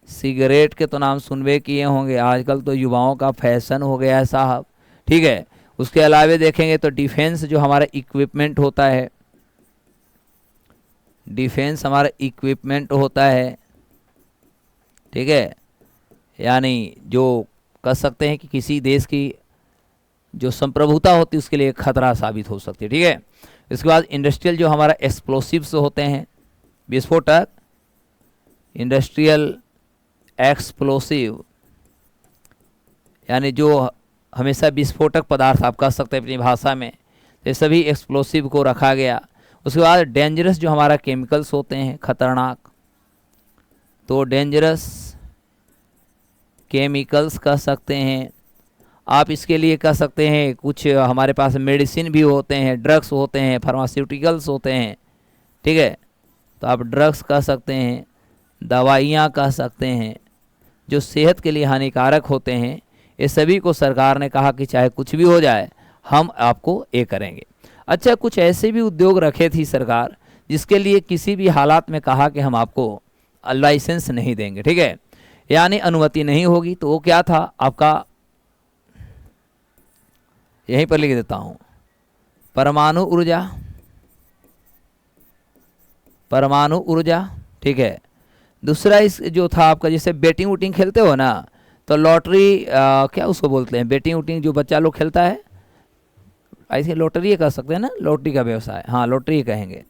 Speaker 1: सिगरेट के तो नाम सुनबे किए होंगे, आजकल तो युवाओं का फैशन हो गया है साहब, ठीक है। उसके अलावा देखेंगे तो डिफेंस जो हमारा इक्विपमेंट होता है, डिफेंस हमारा इक्विपमेंट होता है, ठीक है, यानी जो कह सकते हैं कि किसी देश की जो संप्रभुता होती है उसके लिए खतरा साबित हो सकती है, ठीक है। इसके बाद इंडस्ट्रियल जो हमारा एक्सप्लोसिव्स होते हैं, विस्फोटक, इंडस्ट्रियल एक्सप्लोसिव, यानी जो हमेशा विस्फोटक पदार्थ आप कह सकते हैं अपनी भाषा में, ये सभी एक्सप्लोसिव को रखा गया। उसके बाद डेंजरस जो हमारा केमिकल्स होते हैं, खतरनाक, तो डेंजरस केमिकल्स कह सकते हैं आप, इसके लिए कह सकते हैं कुछ हमारे पास मेडिसिन भी होते हैं, ड्रग्स होते हैं, फार्मास्यूटिकल्स होते हैं, ठीक है, तो आप ड्रग्स कह सकते हैं, दवाइयाँ कह सकते हैं, जो सेहत के लिए हानिकारक होते हैं, ये सभी को सरकार ने कहा कि चाहे कुछ भी हो जाए हम आपको ये करेंगे। अच्छा, कुछ ऐसे भी उद्योग रखे थी सरकार जिसके लिए किसी भी हालात में कहा कि हम आपको लाइसेंस नहीं देंगे, ठीक है, यानी अनुमति नहीं होगी। तो वो क्या था आपका, यहीं पर लिख देता हूँ, परमाणु ऊर्जा, परमाणु ऊर्जा, ठीक है। दूसरा इस जो था आपका, जैसे बेटिंग वुटिंग खेलते हो ना, तो लॉटरी क्या उसको बोलते हैं, बेटिंग वुटिंग जो बच्चा लोग खेलता है, ऐसे लॉटरी कह सकते हैं ना, लॉटरी का व्यवसाय, हाँ लॉटरी कहेंगे,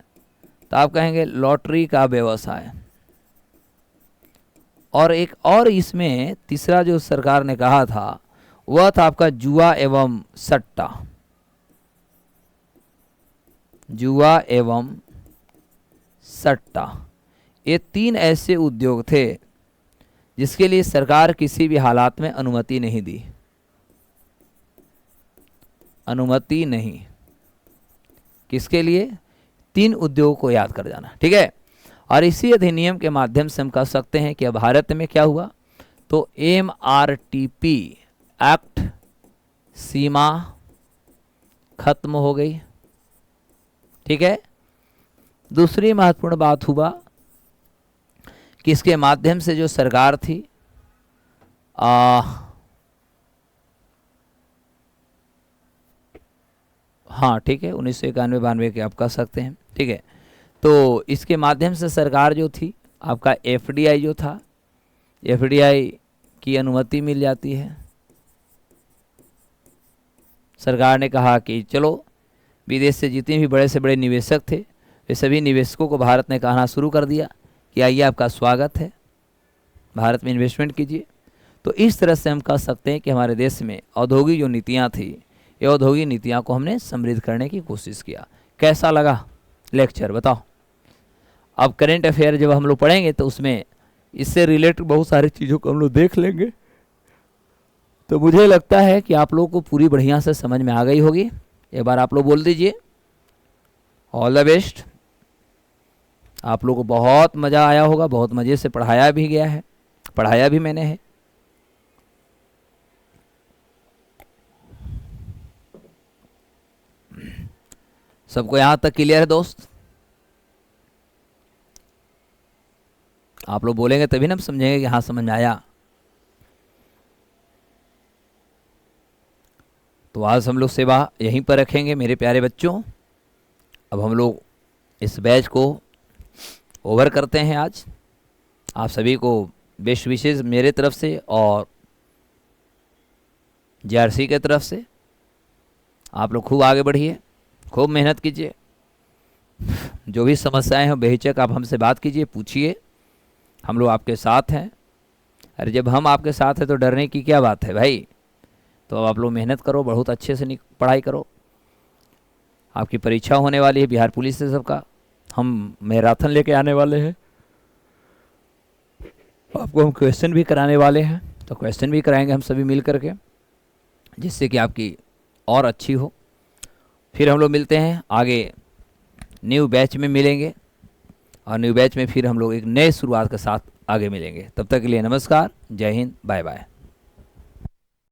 Speaker 1: तो आप कहेंगे लॉटरी का व्यवसाय। और एक और इसमें तीसरा जो सरकार ने कहा था वह था आपका जुआ एवं सट्टा, जुआ एवं सट्टा। ये 3 ऐसे उद्योग थे जिसके लिए सरकार किसी भी हालात में अनुमति नहीं दी, अनुमति नहीं, किसके लिए, 3 उद्योग को याद कर जाना, ठीक है। और इसी अधिनियम के माध्यम से हम कह सकते हैं कि अब भारत में क्या हुआ, तो MRTP एक्ट सीमा खत्म हो गई, ठीक है। दूसरी महत्वपूर्ण बात हुआ कि इसके माध्यम से जो सरकार थी हाँ ठीक है, 1991-92 के आप कह सकते हैं, ठीक है। तो इसके माध्यम से सरकार जो थी आपका FDI जो था, FDI की अनुमति मिल जाती है। सरकार ने कहा कि चलो विदेश से जितने भी बड़े से बड़े निवेशक थे, वे सभी निवेशकों को भारत ने कहना शुरू कर दिया कि आइए आपका स्वागत है, भारत में इन्वेस्टमेंट कीजिए। तो इस तरह से हम कह सकते हैं कि हमारे देश में औद्योगिक जो नीतियाँ थी, ये औद्योगिक नीतियाँ को हमने समृद्ध करने की कोशिश किया। कैसा लगा लेक्चर बताओ। अब करेंट अफेयर जब हम लोग पढ़ेंगे तो उसमें इससे रिलेटेड बहुत सारी चीज़ों को हम लोग देख लेंगे। तो मुझे लगता है कि आप लोगों को पूरी बढ़िया से समझ में आ गई होगी। एक बार आप लोग बोल दीजिए ऑल द बेस्ट। आप लोगों को बहुत मज़ा आया होगा, बहुत मज़े से पढ़ाया भी गया है, पढ़ाया भी मैंने है। सबको यहाँ तक क्लियर है दोस्त? आप लोग बोलेंगे तभी ना हम समझेंगे कि हाँ समझ में आया। तो आज हम लोग सेवा यहीं पर रखेंगे मेरे प्यारे बच्चों। अब हम लोग इस बैच को ओवर करते हैं। आज आप सभी को बेस्ट विशेष मेरे तरफ से और JRC के तरफ से। आप लोग खूब आगे बढ़िए, खूब मेहनत कीजिए। जो भी समस्याएं हो बेहिचक आप हमसे बात कीजिए, पूछिए, हम लोग आपके साथ हैं। अरे जब हम आपके साथ हैं तो डरने की क्या बात है भाई। तो अब आप लोग मेहनत करो, बहुत अच्छे से पढ़ाई करो। आपकी परीक्षा होने वाली है बिहार पुलिस से सबका, हम मैराथन लेके आने वाले हैं। आपको हम क्वेश्चन भी कराने वाले हैं, तो क्वेश्चन भी कराएंगे हम सभी मिल करके, जिससे कि आपकी और अच्छी हो। फिर हम लोग मिलते हैं आगे, न्यू बैच में मिलेंगे और न्यू बैच में फिर हम लोग एक नए शुरुआत के साथ आगे मिलेंगे। तब तक के लिए नमस्कार, जय हिंद, बाय बाय।